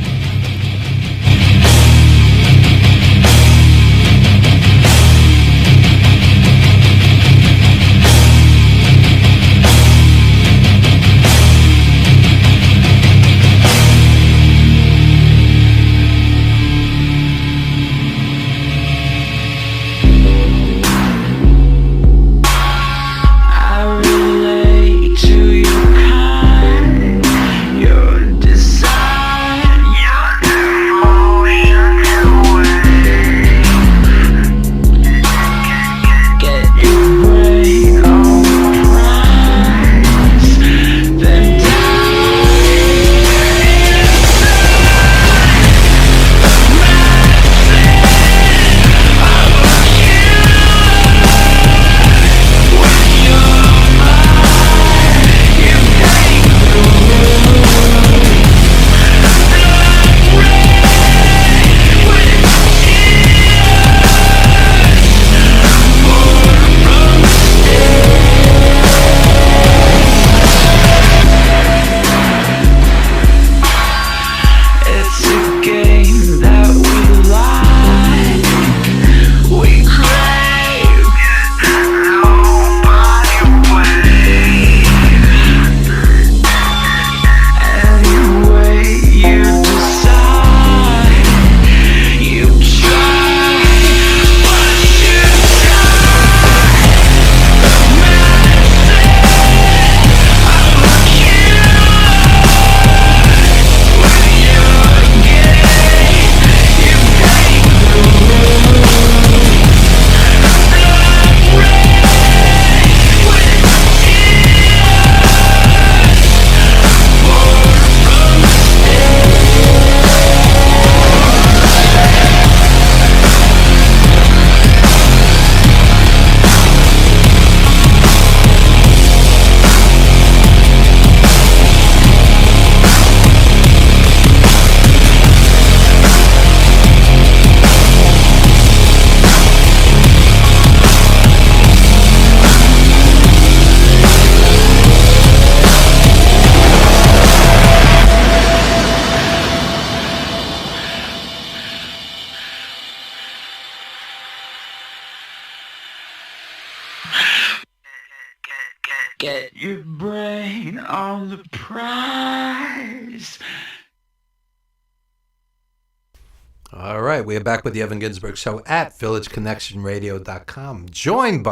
Get your brain on the prize. All right, we are back with the Evan Ginsburg Show at villageconnectionradio.com, joined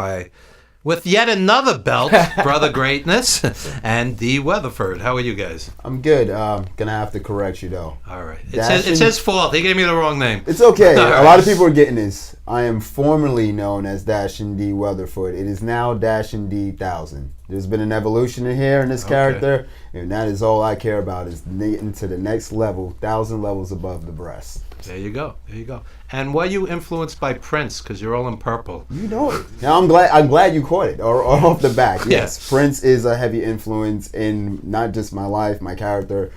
with yet another belt, Brother Greatness, and Dee Weatherford. How are you guys? I'm good. Gonna have to correct you though. All right. It's his fault. He gave me the wrong name. It's okay. A lot of people are getting this. I am formerly known as Dashin D Weatherford. It is now Dashin D 1000. There's been an evolution in here in this character, and that is all I care about is getting to the next level, 1,000 levels above the breast. There you go. There you go. And were you influenced by Prince? Because you're all in purple. You know it. Now I'm glad you caught it or off the back. Yes, Prince is a heavy influence in not just my life, my character,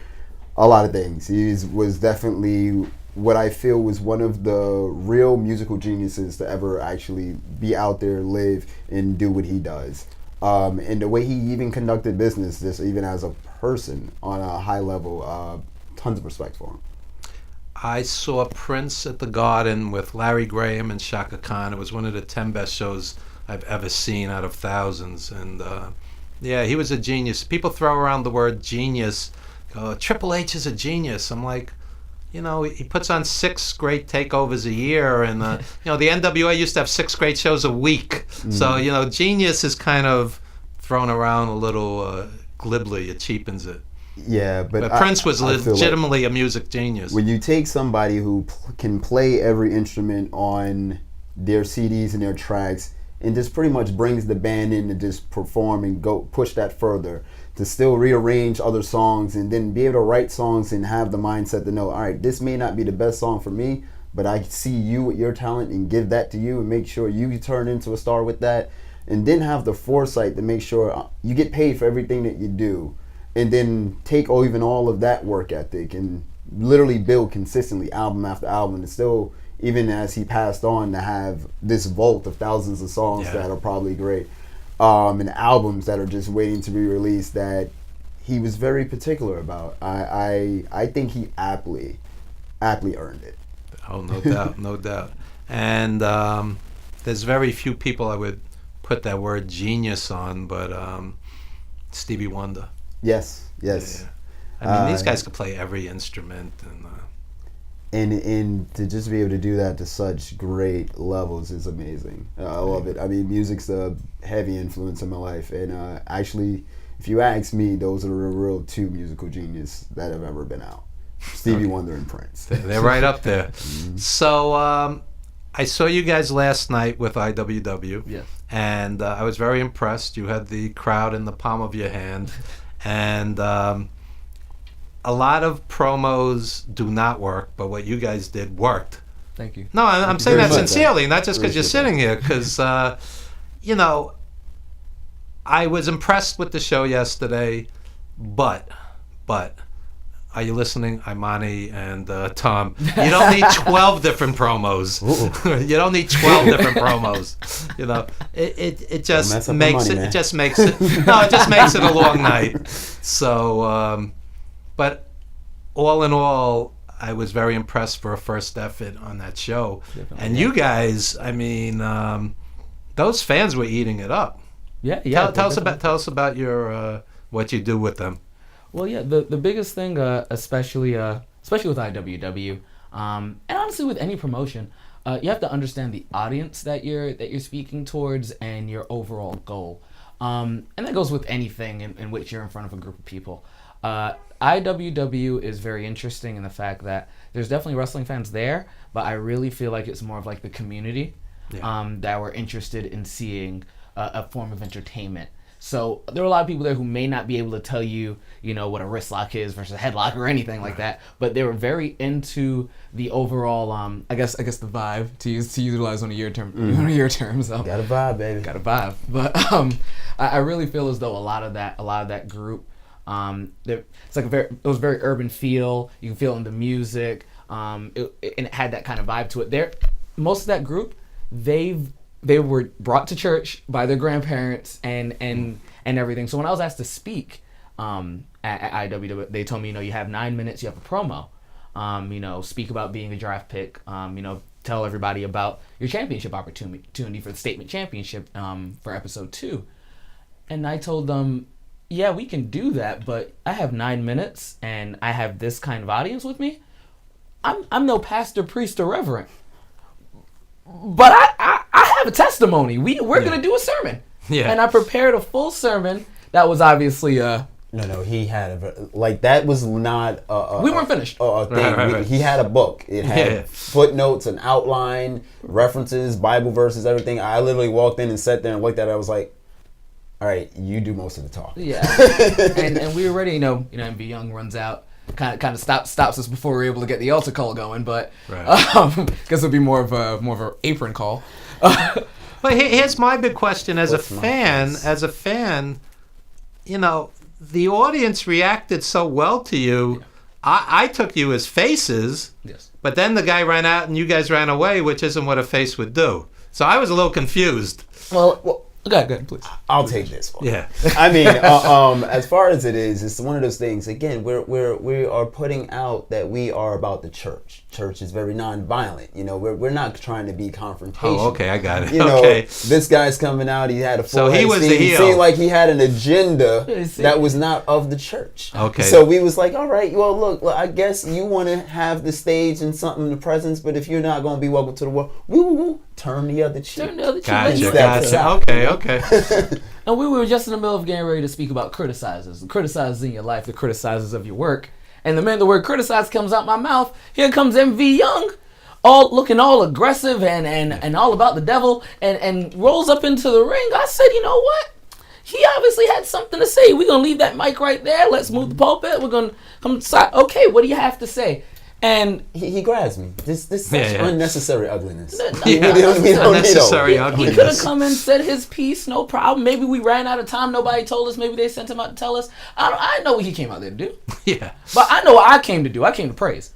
a lot of things. He was definitely what I feel was one of the real musical geniuses to ever actually be out there, live, and do what he does. And the way he even conducted business, just even as a person on a high level, tons of respect for him. I saw Prince at the Garden with Larry Graham and Shaka Khan. It was one of the 10 best shows I've ever seen out of thousands. And yeah, he was a genius. People throw around the word genius. Triple H is a genius. I'm like, you know, he puts on 6 great takeovers a year. And, you know, the NWA used to have 6 great shows a week. So, you know, genius is kind of thrown around a little glibly. It cheapens it. Yeah, but Prince was legitimately a music genius. When you take somebody who can play every instrument on their CDs and their tracks and just pretty much brings the band in to just perform and go push that further, to still rearrange other songs and then be able to write songs and have the mindset to know, all right, this may not be the best song for me, but I see you with your talent and give that to you and make sure you turn into a star with that, and then have the foresight to make sure you get paid for everything that you do. And then take even all of that work ethic and literally build consistently album after album, and still, even as he passed on, to have this vault of thousands of songs that are probably great, and albums that are just waiting to be released that he was very particular about. I think he aptly earned it. Oh, no doubt, no doubt. And there's very few people I would put that word genius on, but Stevie Wonder. Yes. Yeah. I mean, these guys could play every instrument, and to just be able to do that to such great levels is amazing. I love it. I mean, music's a heavy influence in my life, and actually, if you ask me, those are the real 2 musical geniuses that have ever been out: Stevie Wonder and Prince. They're right up there. So I saw you guys last night with IWW. Yes. And I was very impressed. You had the crowd in the palm of your hand. And a lot of promos do not work, but what you guys did worked. Thank you. No, I'm saying that sincerely, not just because you're sitting here, because, you know, I was impressed with the show yesterday, but, are you listening, Imani and Tom? You don't need 12 different promos. You don't need 12 different promos. You know, it just makes it. It just makes it. No, it just makes it a long night. So, but all in all, I was very impressed for a first effort on that show. Definitely. And you guys, I mean, those fans were eating it up. Yeah. Tell us about your what you do with them. Well, yeah, the biggest thing, especially with IWW, and honestly with any promotion, you have to understand the audience that you're speaking towards and your overall goal, and that goes with anything in which you're in front of a group of people. IWW is very interesting in the fact that there's definitely wrestling fans there, but I really feel like it's more of like the community that were interested in seeing a form of entertainment. So there are a lot of people there who may not be able to tell you, you know, what a wrist lock is versus a headlock or anything like that. But they were very into the overall, I guess the vibe to utilize on a year term. So got a vibe, baby. Got a vibe. But I really feel as though a lot of that group, it's like it was very urban feel. You can feel it in the music, and it had that kind of vibe to it. Most of that group, they were brought to church by their grandparents and everything. So when I was asked to speak at IWW, they told me, you know, you have 9 minutes, you have a promo. You know, speak about being a draft pick. You know, tell everybody about your championship opportunity for the Statement Championship for episode 2. And I told them, yeah, we can do that, but I have 9 minutes and I have this kind of audience with me. I'm no pastor, priest, or reverend. But I have a testimony. We're going to do a sermon. Yeah. And I prepared a full sermon that was obviously... No, he had that was not we weren't finished. A thing. Right. He had a book. It had footnotes, an outline, references, Bible verses, everything. I literally walked in and sat there and looked at it. I was like, all right, you do most of the talking. Yeah. and we were ready, MV Young runs out, kind of stops us before we were able to get the altar call going, but guess it'll be more of an apron call. But here's my big question as a fan, the audience reacted so well to you. I took you as faces, yes, but then the guy ran out and you guys ran away, which isn't what a face would do. So I was a little confused. Well, go ahead, please. I'll take this one. Yeah. I mean, as far as it is, it's one of those things. Again, we are putting out that we are about the church. Church is very nonviolent. We're not trying to be confrontational. Oh, okay, I got it. Okay. This guy's coming out. He had a full head he was of steam. the heel. He seemed like he had an agenda that was not of the church. Okay. So we was like, all right, well, look, I guess you want to have the stage and something in the presence, but if you're not going to be welcome to the world, woo, turn the other cheek. Gotcha. Okay. And we were just in the middle of getting ready to speak about criticizers in your life, the criticizers of your work. And the minute the word criticize comes out my mouth, here comes MV Young, looking all aggressive and all about the devil, and rolls up into the ring. I said, you know what? He obviously had something to say. We're going to leave that mic right there. Let's move the pulpit. We're going to come inside. Okay, what do you have to say? And he grabs me. This such unnecessary ugliness. Unnecessary ugliness. He could have come and said his piece, no problem. Maybe we ran out of time. Nobody told us. Maybe they sent him out to tell us. I know what he came out there to do. Yeah. But I know what I came to do. I came to praise.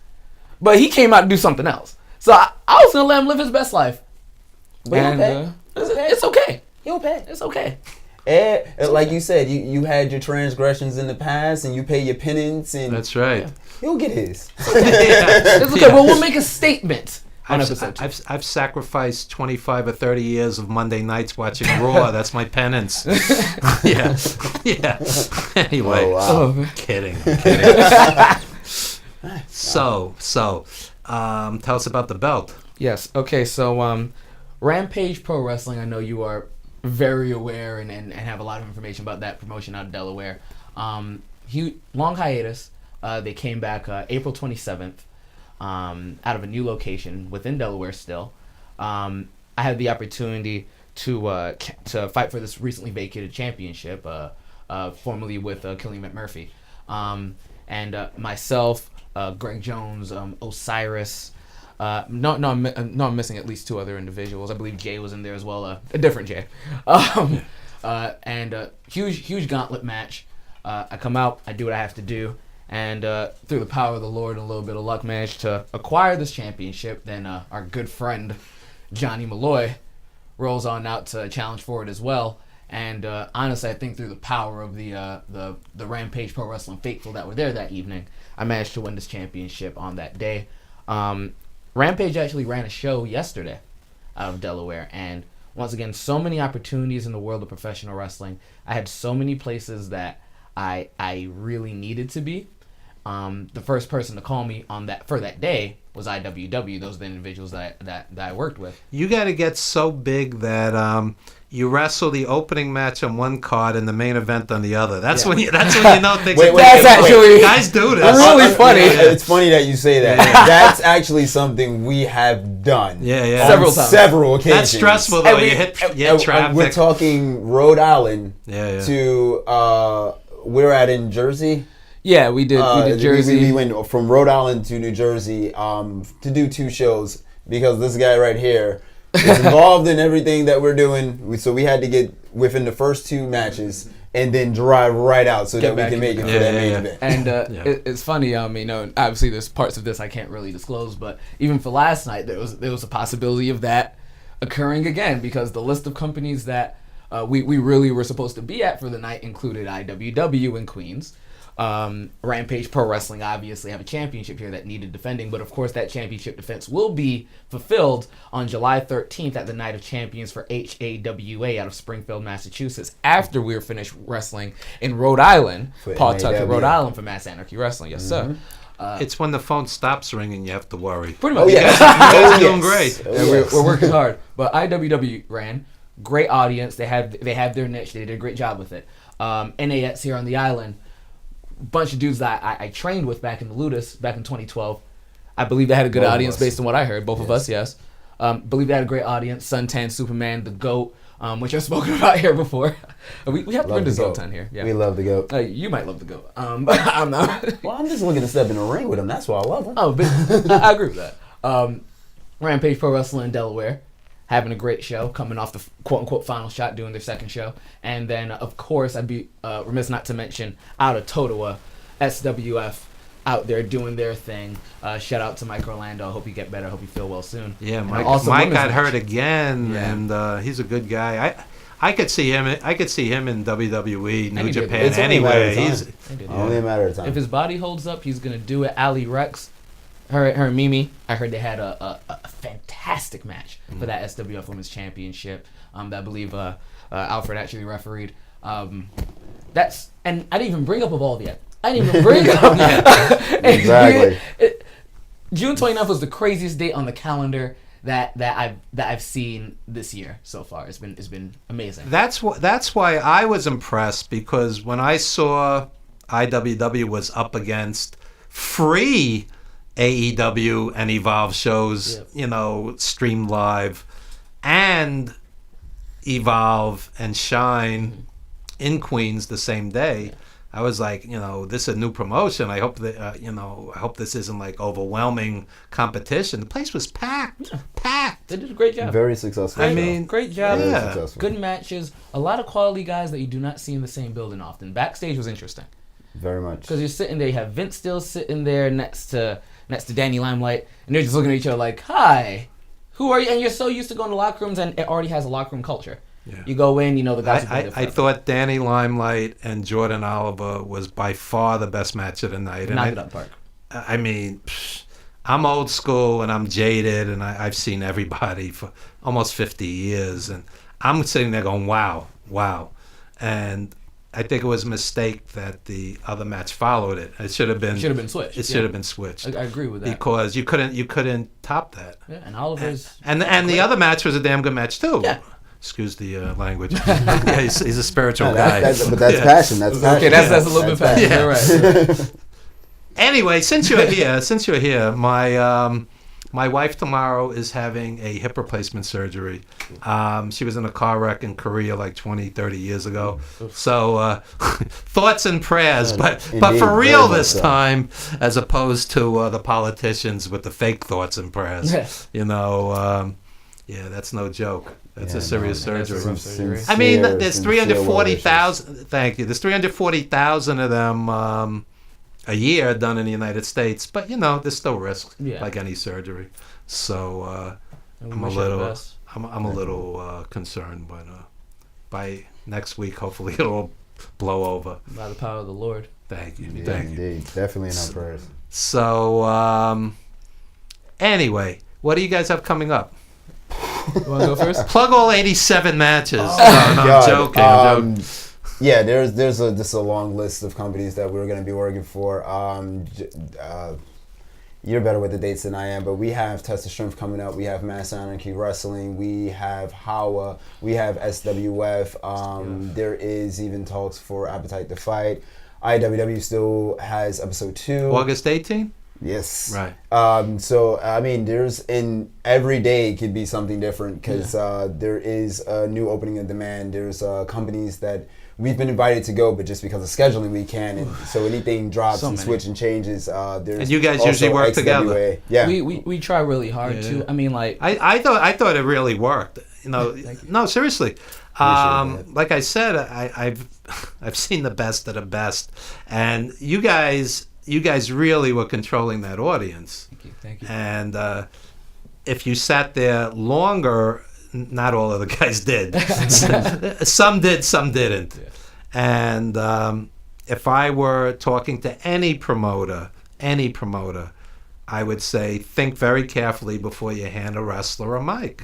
But he came out to do something else. So I was going to let him live his best life. But it's okay. He'll pay. It's okay. Like you said, you had your transgressions in the past, and you pay your penance, and that's right. He'll get his. It's okay, but we'll make a statement. I've sacrificed 25 or 30 years of Monday nights watching Raw. That's my penance. Yeah. Anyway, oh, wow. Kidding. So, tell us about the belt. Yes. Okay. So, Rampage Pro Wrestling. I know you are very aware and have a lot of information about that promotion out of Delaware. Long hiatus. They came back April 27th out of a new location within Delaware still. I had the opportunity to fight for this recently vacated championship, formerly with Killian McMurphy. And myself, Greg Jones, Osiris. I'm missing at least 2 other individuals. I believe Jay was in there as well, a different Jay. And huge gauntlet match. I come out, I do what I have to do, and through the power of the Lord and a little bit of luck, managed to acquire this championship. Then our good friend Johnny Malloy rolls on out to challenge for it as well. And honestly, I think through the power of the Rampage Pro Wrestling faithful that were there that evening, I managed to win this championship on that day. Rampage actually ran a show yesterday out of Delaware, and once again, so many opportunities in the world of professional wrestling. I had so many places that I really needed to be. The first person to call me for that day was IWW. Those are the individuals that I worked with. You got to get so big that you wrestle the opening match on one card and the main event on the other. That's when you know things. That's actually guys do this. Really funny. It's funny that you say that. Yeah. That's actually something we have done. Yeah. Several occasions. That's stressful though. You hit traffic. We're talking Rhode Island. Yeah. To we're at in Jersey. Yeah, we did Jersey. We went from Rhode Island to New Jersey to do 2 shows because this guy right here is involved in everything that we're doing. So we had to get within the first 2 matches and then drive right out so that we can make it for that main event. And it's funny, obviously there's parts of this I can't really disclose, but even for last night, there was a possibility of that occurring again because the list of companies that we really were supposed to be at for the night included IWW in Queens, Rampage Pro Wrestling obviously have a championship here that needed defending, but of course that championship defense will be fulfilled on July 13th at the Night of Champions for HAWA out of Springfield, Massachusetts, after we're finished wrestling in Rhode Island, For Paul Tucker, NAW. Rhode Island for Mass Anarchy Wrestling. Yes, sir. It's when the phone stops ringing you have to worry. Pretty much. Oh, yeah. You guys are doing Yes. great. Oh, Yeah, yes. we're working hard. But IWW ran. Great audience. They have their niche. They did a great job with it. NAX here on the island. Bunch of dudes that I trained with back in the Ludus back in 2012. I believe they had a good Both of audience us. based on what I heard. Both of us, yes. Believe they had a great audience. Suntan, Superman, the GOAT, which I've spoken about here before. we have to Love bring the the goat. Zoltan here. Yeah. We love the GOAT. You might love the GOAT. But I'm not. Well, I'm just looking to step in the ring with him. That's why I love him. Oh, but I agree with that. Rampage Pro Wrestling in Delaware, having a great show, coming off the quote-unquote final shot, doing their second show. And then, of course, I'd be remiss not to mention out of Totowa, SWF out there doing their thing. Shout out to Mike Orlando. Hope you get better. Hope you feel well soon. Yeah, And Mike also got women's hurt match. again, Yeah. and he's a good guy. I could see him. I could see him in WWE, New Any day. Japan. It's only a matter of Anyway, time. he's Only a matter of time. If his body holds up, he's gonna do it. Ali Rex, her and Mimi. I heard they had a fantastic match for that SWF Women's Championship. That I believe Alfred actually refereed. That's and I didn't even bring up Evolve yet. I didn't even bring up Exactly. June 29th was the craziest date on the calendar that I've seen this year so far. It's been amazing. That's why I was impressed, because when I saw IWW was up against free AEW and Evolve shows, Yep. you know, streamed live, and Evolve and Shine in Queens the same day, I was like, you know, this is a new promotion. I hope that, I hope this isn't like overwhelming competition. The place was packed, packed. They did a great job. Very successful. I show. mean, Great job. Very Yeah. successful. Good matches. A lot of quality guys that you do not see in the same building often. Backstage was interesting Very much. because you're sitting there. You have Vince still sitting there next to Danny Limelight, and they're just looking at each other like, "Hi, who are you?" And you're so used to going to locker rooms, and it already has a locker room culture. Yeah. You go in, you know the guys. I thought Danny Limelight and Jordan Oliver was by far the best match of the night. And knocked it out of the park. I mean, I'm old school and I'm jaded, and I've seen everybody for almost 50 years, and I'm sitting there going, wow. And I think it was a mistake that the other match followed it. It should have been switched. It should have been switched. I agree with that. Because you couldn't top that. Yeah, and Oliver's And the other match was a damn good match too. Yeah. Excuse the language. Yeah, he's a spiritual No, guy. but that's Yeah. passion. That's passion. okay. That's a little bit fast. Yeah. You're right. Anyway, since you're here, my wife tomorrow is having a hip replacement surgery. She was in a car wreck in Korea like 20, 30 years ago. So thoughts and prayers, but for Indeed, real very this much so. time, as opposed to the politicians with the fake thoughts and prayers. Yes. You know, yeah, that's no joke. That's a serious man, that's a surgery. rough surgery. I mean, Sincere- there's sincere 340,000. Thank you. There's 340,000 of them a year done in the United States, but you know, there's still risk, Yeah. like any surgery. So And we I'm a wish you the little, best. I'm a little concerned, but by next week, hopefully, it'll blow over. By the power of the Lord. Thank you. Indeed, Thank you. indeed. Definitely in our prayers. So anyway, what do you guys have coming up? You want to go first? Plug all 87 matches. Oh, No, I'm God. joking. I'm joking. Yeah, there's just a long list of companies that we're going to be working for. You're better with the dates than I am, but we have Test of Strength coming up. We have Mass Anarchy Wrestling. We have HAWA. We have SWF. There is even talks for Appetite to Fight. IWW still has episode 2. August 18th? Yes. Right. So I mean, every day could be something different because there is a new opening of demand. There's companies that we've been invited to go, but just because of scheduling, we can't. And so anything drops and switch and changes. There's And you guys also usually work XWA. together. Yeah. We try really hard too. I mean, like I thought it really worked. You know, no, seriously. Like I said, I've seen the best of the best, and you guys really were controlling that audience. Thank you. And if you sat there longer, not all of the guys did. Some did, some didn't. And if I were talking to any promoter, I would say think very carefully before you hand a wrestler a mic.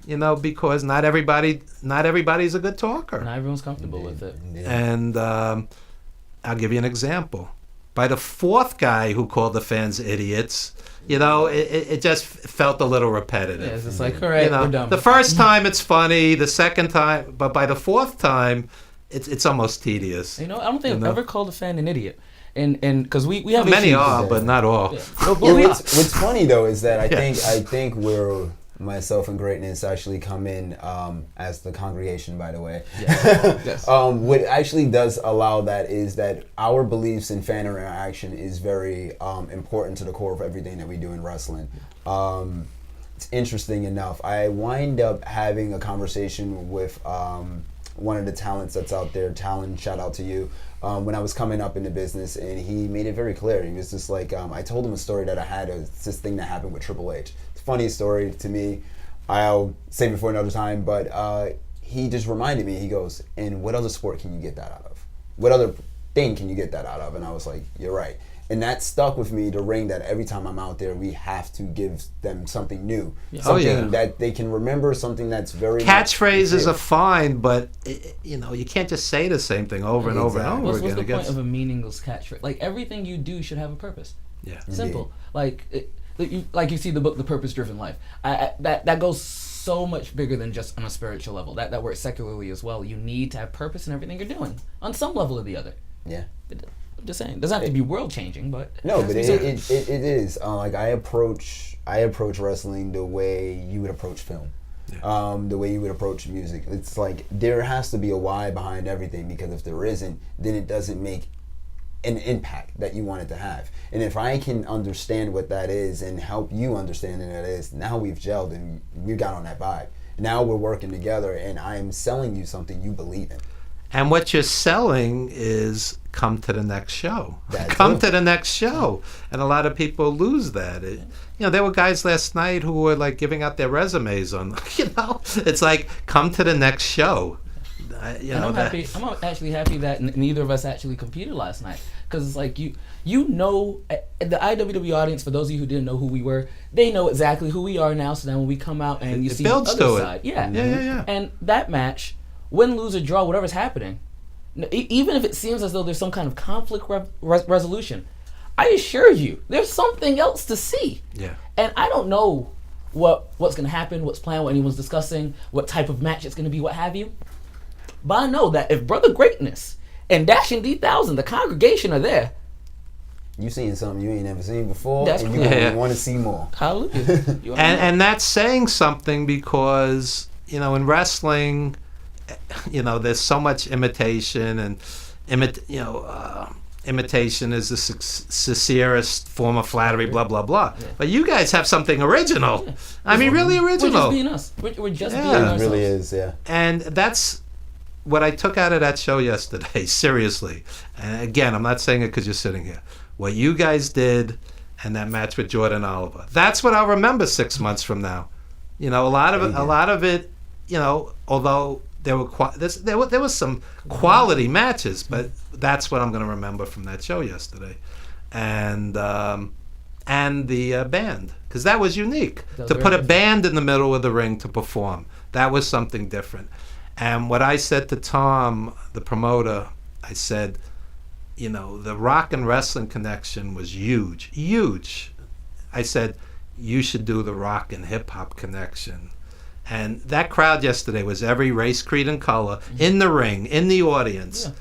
You know, because not everybody's a good talker. Not everyone's comfortable with it. And I'll give you an example. By the fourth guy who called the fans idiots, you know, it just felt a little repetitive. Yeah, it's just like, all right, you know, we're done. The first time it's funny, the second time, but by the fourth time, it's almost tedious. You know, I don't think I've ever called a fan an idiot. And because we have many issues. are, but not all. Yeah, what's funny though is that I think we're myself and Greatness actually come in as the congregation, by the way. Yes. What actually does allow that is that our beliefs in fan interaction is very important to the core of everything that we do in wrestling. It's interesting enough. I wind up having a conversation with one of the talents that's out there. Talon, shout out to you. When I was coming up in the business, and he made it very clear. He was just like, I told him a story that I had, this thing that happened with Triple H. It's a funny story to me. I'll save it for another time, but he just reminded me, he goes, and what other sport can you get that out of? What other thing can you get that out of? And I was like, you're right. And that stuck with me, the ring that every time I'm out there, we have to give them something new. Yeah. Something that they can remember, something that's very Catchphrases are fine, but you know, you can't just say the same thing over and over and over What's again. the point of a meaningless catchphrase? Like, everything you do should have a purpose. Yeah. Simple. Like you see the book, The Purpose-Driven Life. That goes so much bigger than just on a spiritual level. That works secularly as well. You need to have purpose in everything you're doing, on some level or the other. Yeah. I'm just saying, it doesn't have to be world changing, but no, but it is. Like I approach wrestling the way you would approach film, the way you would approach music. It's like there has to be a why behind everything, because if there isn't, then it doesn't make an impact that you want it to have. And if I can understand what that is and help you understand what that is, now we've gelled and we got on that vibe. Now we're working together, and I am selling you something you believe in. And what you're selling is come to the next show. That's come it. to the next show. And a lot of people lose that. You know, there were guys last night who were like giving out their resumes on, you know, it's like, come to the next show. I'm actually happy that neither of us actually competed last night. Because it's like, you know, the IWW audience, for those of you who didn't know who we were, they know exactly who we are now. So then when we come out and you see the other side. Yeah. And that match, win, lose, or draw, whatever's happening, even if it seems as though there's some kind of conflict resolution, I assure you, there's something else to see. Yeah. And I don't know what's going to happen, what's planned, what anyone's discussing, what type of match it's going to be, what have you. But I know that if Brother Greatness and Dashing D1000, the congregation, are there, you seeing something you ain't never seen before, that's and cool. you want to see more. Hallelujah. and that's saying something, because, you know, in wrestling, you know, there's so much imitation, and imitation is the sincerest form of flattery, blah blah blah. Yeah. But you guys have something original. Yeah. I mean, really original. We're just being us. We're just being ourselves. It really is, yeah. And that's what I took out of that show yesterday. Seriously. And again, I'm not saying it because you're sitting here. What you guys did, and that match with Jordan Oliver. That's what I'll remember 6 months from now. You know, a lot of it. You know, although there was some quality matches, but that's what I'm going to remember from that show yesterday, and the band, because that was unique. To put a band in the middle of the ring to perform, that was something different. And what I said to Tom, the promoter, I said, you know, the rock and wrestling connection was huge. I said, you should do the rock and hip hop connection. And that crowd yesterday was every race, creed, and color in the ring, in the audience. Yeah.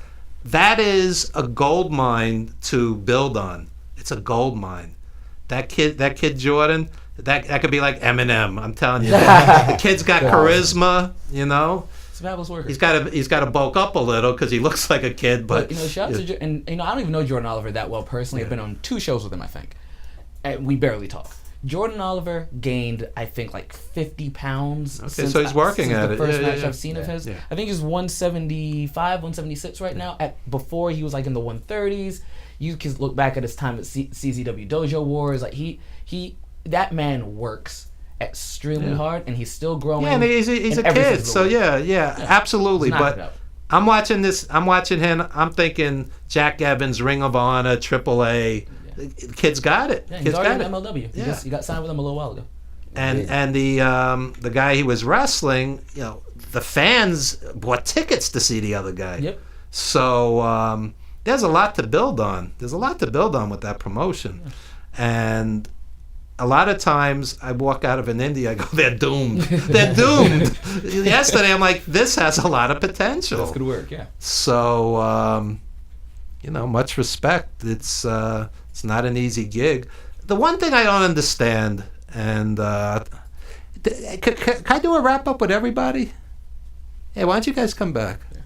That is a gold mine to build on. It's a gold mine. That kid Jordan, that could be like Eminem. I'm telling you, the kid's got charisma. You know, it's a fabulous worker. He's got to bulk up a little because he looks like a kid. But you know, shout out to and you know, I don't even know Jordan Oliver that well personally. I've been on 2 shows with him, I think, and we barely talk. Jordan Oliver gained, I think, like 50 pounds. Okay, so he's working at it. The first match I've seen of his. Yeah. I think he's 175, 176 right now. Before he was like in the 130s. You can look back at his time at CZW Dojo Wars. Like that man works extremely hard, and he's still growing. Yeah, and he's a kid. So yeah, absolutely. But I'm watching this. I'm watching him. I'm thinking Jack Evans, Ring of Honor, AAA. The kid's got it. Yeah, he's Kid's already got in it. MLW. Yeah. He got signed with them a little while ago. And the guy he was wrestling, the fans bought tickets to see the other guy. Yep. So there's a lot to build on. There's a lot to build on with that promotion. Yeah. And a lot of times I walk out of an indie, I go, they're doomed. They're doomed. Yesterday I'm like, this has a lot of potential. That's good work, yeah. So, much respect. It's not an easy gig. The one thing I don't understand, and can I do a wrap up with everybody? Hey, why don't you guys come back? Yeah.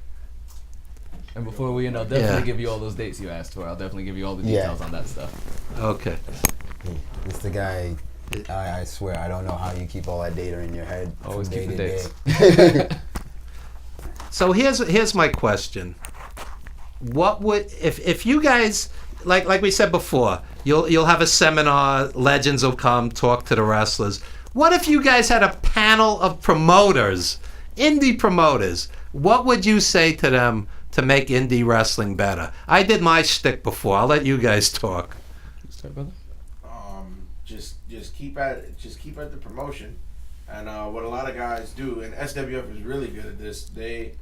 And before we end, I'll definitely give you all those dates you asked for. I'll definitely give you all the details on that stuff. Okay. This the guy. I swear, I don't know how you keep all that data in your head. Always from keep day the to dates. day. So here's my question. What would if you guys like we said before, you'll have a seminar, legends will come, talk to the wrestlers. What if you guys had a panel of promoters, indie promoters? What would you say to them to make indie wrestling better? I did my shtick before. I'll let you guys talk. Start, brother. Just keep at the promotion, and what a lot of guys do, and SWF is really good at this. They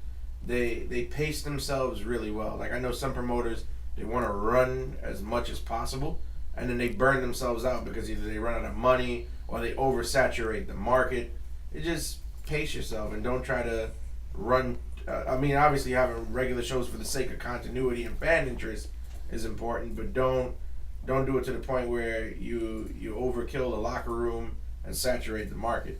pace themselves really well. Like I know some promoters, they want to run as much as possible, and then they burn themselves out because either they run out of money or they oversaturate the market. You just pace yourself and don't try to run. Obviously having regular shows for the sake of continuity and fan interest is important, but don't do it to the point where you overkill the locker room and saturate the market.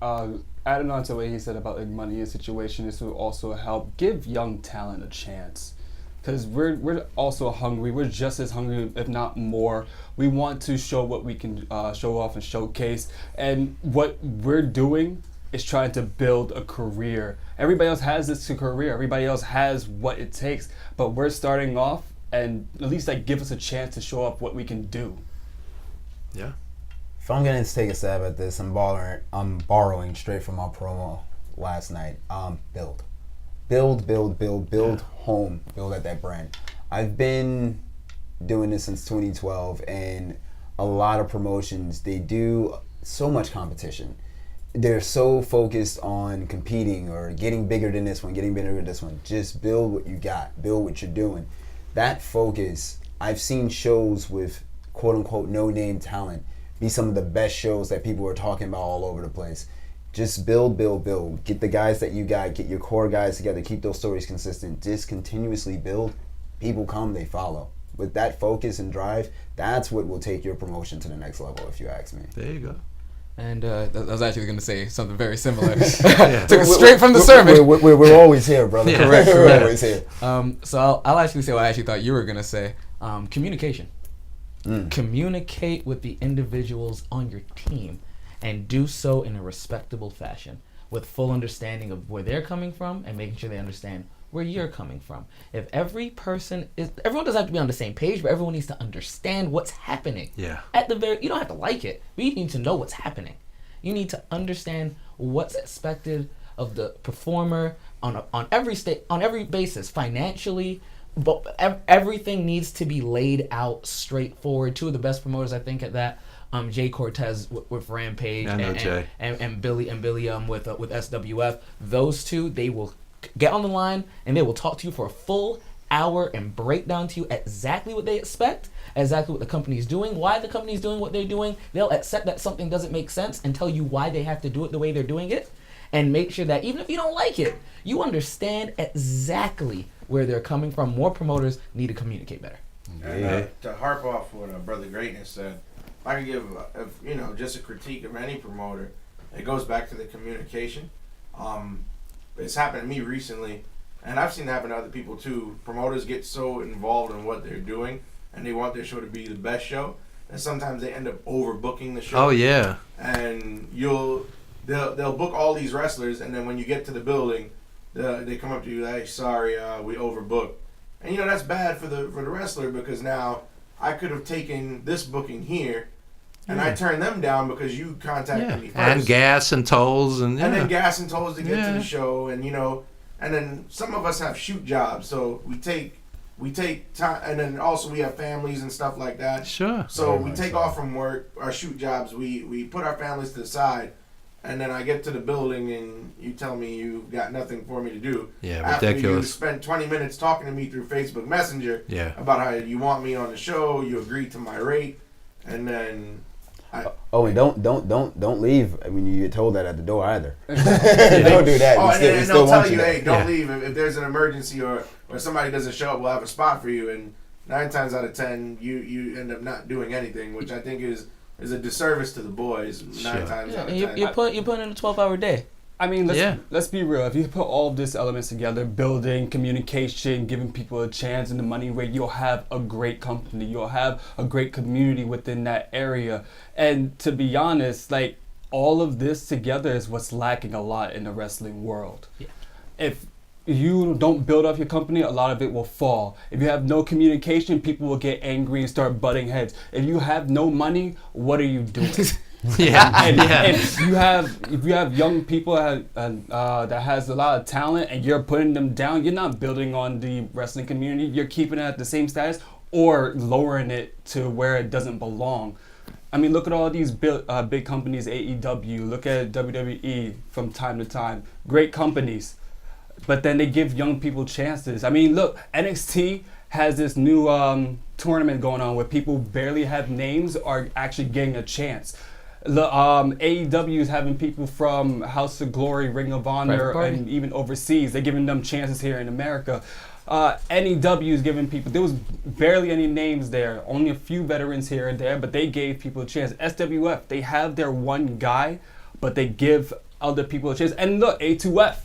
Adding on to what he said about like money and situation, this will also help give young talent a chance, because we're also hungry. We're just as hungry, if not more. We want to show what we can show off and showcase, and what we're doing is trying to build a career. Everybody else has this career. Everybody else has what it takes, but we're starting off. And at least give us a chance to show up what we can do. Yeah. If I'm gonna take a stab at this, I'm borrowing straight from our promo last night. Build home, build at that brand. I've been doing this since 2012, and a lot of promotions, they do so much competition. They're so focused on competing or getting bigger than this one, getting bigger than this one. Just build what you got, build what you're doing. That focus, I've seen shows with quote-unquote no-name talent be some of the best shows that people are talking about all over the place. Just build. Get the guys that you got, get your core guys together, keep those stories consistent. Just continuously build. People come, they follow. With that focus and drive, that's what will take your promotion to the next level, if you ask me. There you go. And I was actually going to say something very similar. Took it straight from the sermon. We're always here, brother. Yeah. Correct. We're always here. So I'll actually say what I actually thought you were going to say. Communication. Communicate with the individuals on your team, and do so in a respectable fashion with full understanding of where they're coming from and making sure they understand where you're coming from. If everyone doesn't have to be on the same page, but everyone needs to understand what's happening. Yeah. You don't have to like it, but you need to know what's happening. You need to understand what's expected of the performer on every basis, financially. But everything needs to be laid out straightforward. Two of the best promoters, I think, at that, Jay Cortez with Rampage, and Billy with SWF. Those two, they will get on the line and they will talk to you for a full hour and break down to you exactly what they expect, exactly what the company is doing, why the company is doing what they're doing. They'll accept that something doesn't make sense and tell you why they have to do it the way they're doing it, and make sure that even if you don't like it, you understand exactly where they're coming from. More promoters need to communicate better. And to harp off what Brother Greatness said, I could give just a critique of any promoter. It goes back to the communication. It's happened to me recently, and I've seen it happen to other people too. Promoters get so involved in what they're doing, and they want their show to be the best show, and sometimes they end up overbooking the show. Oh yeah. And they'll book all these wrestlers, and then when you get to the building, they come up to you, hey, sorry, we overbooked. And that's bad for the wrestler, because now I could have taken this booking here, and I turned them down because you contacted me first. And gas and tolls and then gas and tolls to get to the show, and and then some of us have shoot jobs, so we take time, and then also we have families and stuff like that. Sure. So we take off from work, our shoot jobs. We put our families to the side, and then I get to the building, and you tell me you've got nothing for me to do. Yeah, After ridiculous. you spend 20 minutes talking to me through Facebook Messenger. Yeah. About how you want me on the show, you agree to my rate, and then. And don't leave when you get told that at the door either. Don't do that. Oh, and they'll tell you, hey, don't Yeah. leave if there's an emergency or somebody doesn't show up. We'll have a spot for you. And 9 times out of 10, you end up not doing anything, which I think is a disservice to the boys. 9 times out of 10. You're putting in a 12-hour day. I mean, let's be real. If you put all of these elements together, building, communication, giving people a chance in the money rate, you'll have a great company. You'll have a great community within that area. And to be honest, like, all of this together is what's lacking a lot in the wrestling world. Yeah. If you don't build up your company, a lot of it will fall. If you have no communication, people will get angry and start butting heads. If you have no money, what are you doing? And if you have young people that has a lot of talent and you're putting them down, you're not building on the wrestling community. You're keeping it at the same status or lowering it to where it doesn't belong. I mean, look at all these big companies, AEW. Look at WWE from time to time. Great companies, but then they give young people chances. I mean, look, NXT has this new tournament going on where people barely have names are actually getting a chance. AEW is having people from House of Glory, Ring of Honor, and even overseas. They're giving them chances here in America. NEW is giving people, there was barely any names there, only a few veterans here and there, but they gave people a chance. SWF, they have their one guy, but they give other people a chance. And look, A2F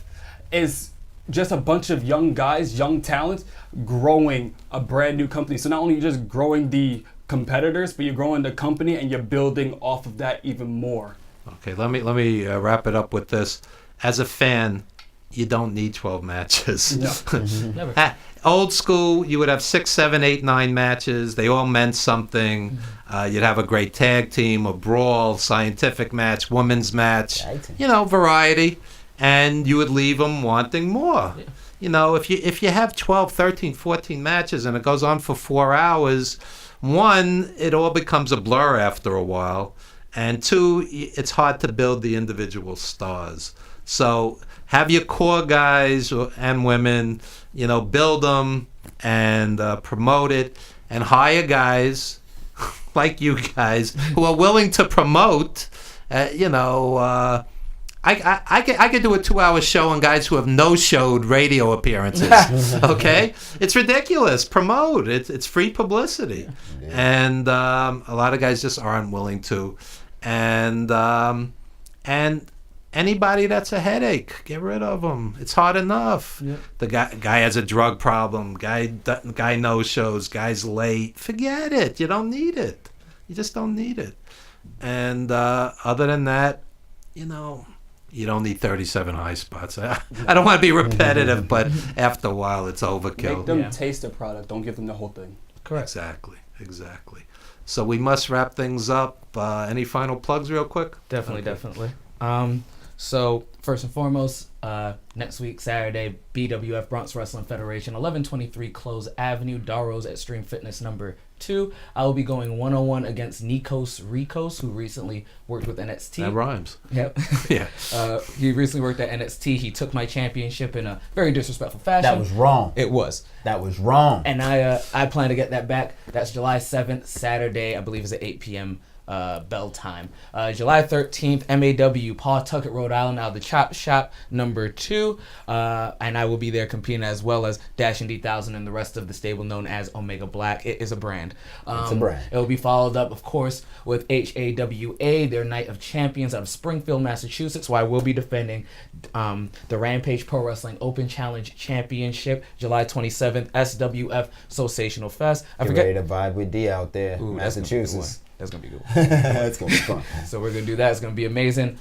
is just a bunch of young guys, young talents, growing a brand new company. So not only are you just growing the competitors, but you're growing the company and you're building off of that even more. Okay, let me wrap it up with this. As a fan, you don't need 12 matches. Never. Old school, you would have 6, 7, 8, 9 matches. They all meant something. You'd have a great tag team, a brawl, scientific match, women's match, variety. And you would leave them wanting more. Yeah. You know, if you have 12, 13, 14 matches and it goes on for 4 hours, one, it all becomes a blur after a while. And two, it's hard to build the individual stars. So have your core guys and women, build them and promote it, and hire guys like you guys who are willing to promote. I could do a 2-hour show on guys who have no-showed radio appearances. Okay, it's ridiculous. Promote. It's free publicity, and a lot of guys just aren't willing to. And anybody that's a headache, get rid of them. It's hard enough. Yep. The guy has a drug problem. Guy no-shows. Guy's late. Forget it. You don't need it. You just don't need it. And other than that, you don't need 37 high spots. I don't want to be repetitive, but after a while, it's overkill. Make them taste the product. Don't give them the whole thing. Correct. Exactly. So we must wrap things up. Any final plugs real quick? Definitely. So first and foremost, next week, Saturday, BWF Bronx Wrestling Federation, 1123 Close Avenue, Darrow's Extreme Fitness number 2. I will be going 1-on-1 against Nikos Rikos, who recently worked with NXT. That rhymes. Yep. Yeah. He recently worked at NXT. He took my championship in a very disrespectful fashion. That was wrong. It was. That was wrong. And I plan to get that back. That's July 7th, Saturday, I believe it's at 8 p.m. Bell time. July 13th, MAW, Pawtucket, Rhode Island, out of the Chop Shop number 2. And I will be there competing as well as Dash and D1000 and the rest of the stable known as Omega Black. It is a brand. It's a brand. It will be followed up, of course, with HAWA, their Night of Champions out of Springfield, Massachusetts, where I will be defending the Rampage Pro Wrestling Open Challenge Championship, July 27th, SWF Sensational Fest. Get ready to vibe with D out there, Massachusetts. That's going to be good. It's going to be fun. So we're going to do that. It's going to be amazing.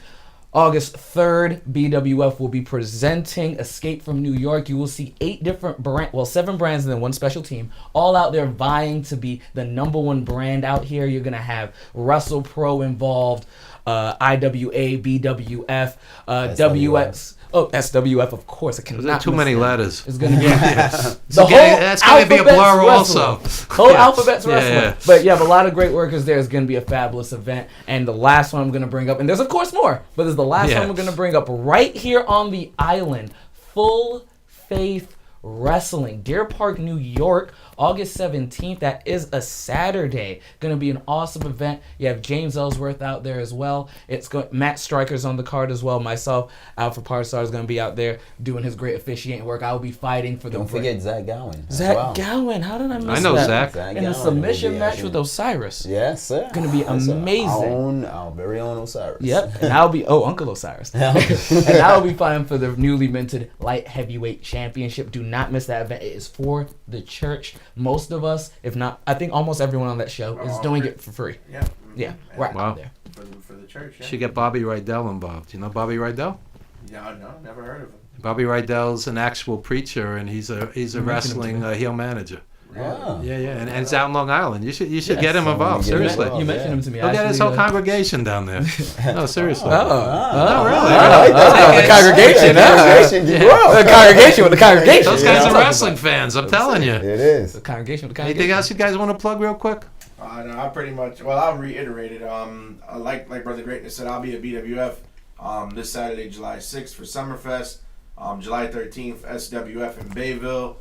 August 3rd, BWF will be presenting Escape from New York. You will see 7 brands and then 1 special team, all out there vying to be the #1 brand out here. You're going to have Wrestle Pro involved. IWA, BWF, WX. Oh, SWF, of course. I cannot. There's too many letters. It's going to be the whole that's going to be a blur also. Whole Alphabet's Wrestling. Yeah. But you have a lot of great workers there. It's going to be a fabulous event. And the last one I'm going to bring up, and there's of course more, but this is the last one I'm going to bring up right here on the island. Full Faith Wrestling, Deer Park, New York, August 17th. That is a Saturday. Going to be an awesome event. You have James Ellsworth out there as well. Matt Stryker's on the card as well. Myself, Alfred Parsar is going to be out there doing his great officiating work. I will be fighting for the. Don't forget Zach Gowen. Zach Gowen. How did I miss that? I know Zach. In a submission match with Osiris. Yes, sir. Going to be amazing. Our very own Osiris. Yep. And I'll be Uncle Osiris. And I'll be fighting for the newly minted light heavyweight championship. Do not miss that event. It is for the church. Most of us, if not, I think almost everyone on that show is doing it for free. Yeah. Yeah. Right out there. For the church. Yeah. Should get Bobby Rydell involved. You know Bobby Rydell? Yeah, no, never heard of him. Bobby Rydell's an actual preacher, and he's a wrestling heel manager. Wow. Yeah, and it's out in Long Island. You should get him involved. Seriously, you mentioned him to me. He'll get his whole congregation down there. No, seriously. Oh, really? The congregation. The congregation with the congregation. Those guys are wrestling fans. I'm telling you. It is. The congregation with the congregation. Anything else you guys want to plug real quick? No, I pretty much. Well, I'll reiterate it. Like Brother Greatness said, I'll be at BWF this Saturday, July 6th for Summerfest. July 13th, SWF in Bayville.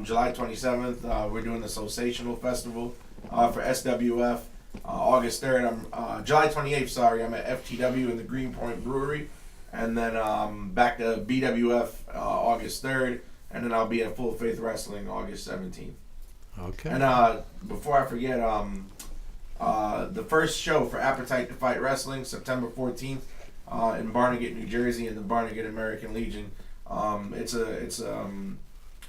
July 27th, we're doing the Sensational Festival for SWF. August 3rd, July 28th, I'm at FTW in the Greenpoint Brewery. And then back to BWF August 3rd. And then I'll be at Full Faith Wrestling August 17th. Okay. And before I forget, the first show for Appetite to Fight Wrestling, September 14th, in Barnegat, New Jersey, in the Barnegat American Legion. It's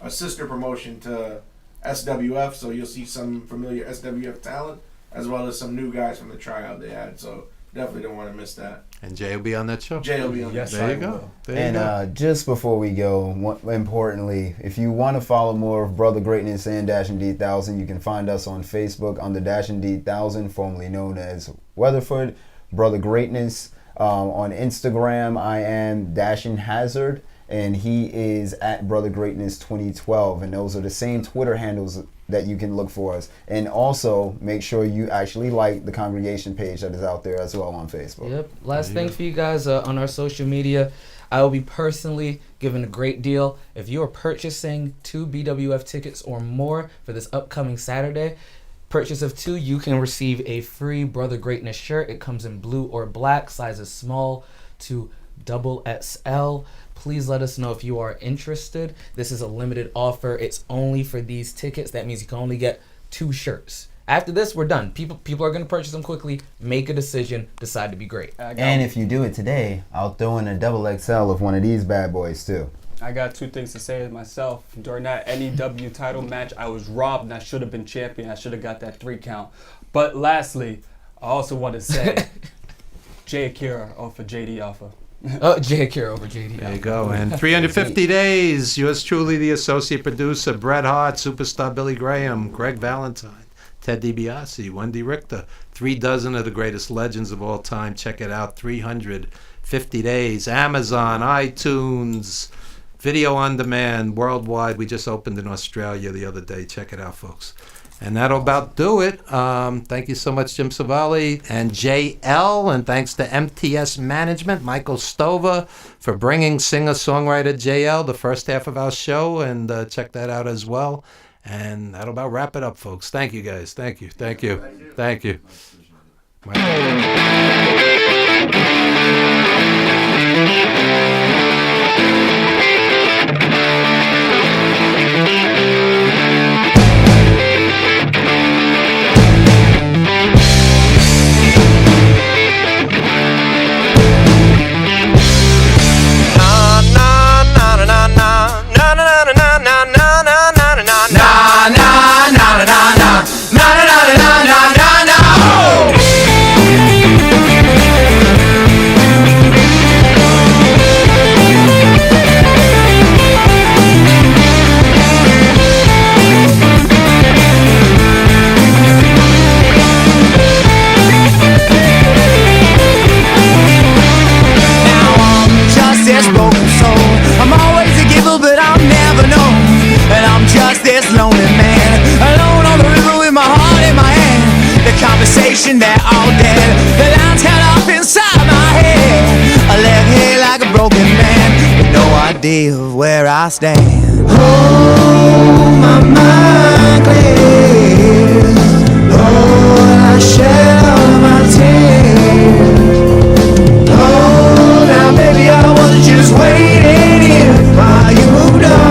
a sister promotion to SWF, so you'll see some familiar SWF talent as well as some new guys from the tryout they had. So definitely don't want to miss that. And Jay will be on that show. Jay will be on that show. There you go. And just before we go, importantly, if you want to follow more of Brother Greatness and Dash and D1000, you can find us on Facebook under Dash and D1000, formerly known as Weatherford. Brother Greatness on Instagram, I am Dashin Hazard, and he is at Brother Greatness 2012, and those are the same Twitter handles that you can look for us. And also make sure you actually like the congregation page that is out there as well on Facebook. Yep. Last thing for you guys on our social media, I will be personally giving a great deal. If you are purchasing 2 BWF tickets or more for this upcoming Saturday, purchase of 2, you can receive a free Brother Greatness shirt. It comes in blue or black, sizes small to XXL. Please let us know if you are interested. This is a limited offer. It's only for these tickets. That means you can only get 2 shirts. After this, we're done. People are going to purchase them quickly, make a decision, decide to be great. And if you do it today, I'll throw in a XXL of one of these bad boys too. I got 2 things to say myself. During that NEW title match, I was robbed and I should have been champion. I should have got that 3 count. But lastly, I also want to say Jay Akira over JD Alpha. Jay Akira over JD. There you go. And 350 days. Yours truly, the associate producer, Bret Hart, superstar Billy Graham, Greg Valentine, Ted DiBiase, Wendy Richter. 3 dozen of the greatest legends of all time. Check it out. 350 days. Amazon, iTunes, video on demand, worldwide. We just opened in Australia the other day. Check it out, folks. And that'll about do it. Thank you so much, Jim Savali and JL. And thanks to MTS Management, Michael Stova, for bringing singer-songwriter JL the first half of our show. And check that out as well. And that'll about wrap it up, folks. Thank you, guys. Thank you. Thank you. Thank you. Na idea of where I stand. Oh, my mind clears. Lord, I shed all my tears. Oh, now baby, I was just waiting here while you moved on.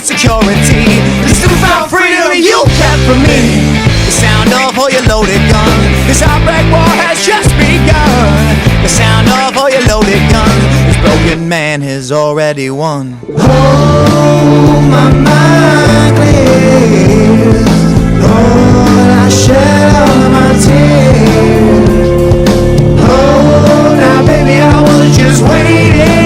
Security, this newfound freedom you kept from me. The sound of all your loaded gun. This outbreak war has just begun. The sound of all your loaded gun. This broken man has already won. Oh, my mind clears. Lord, I shed all my tears. Oh, now baby, I was just waiting.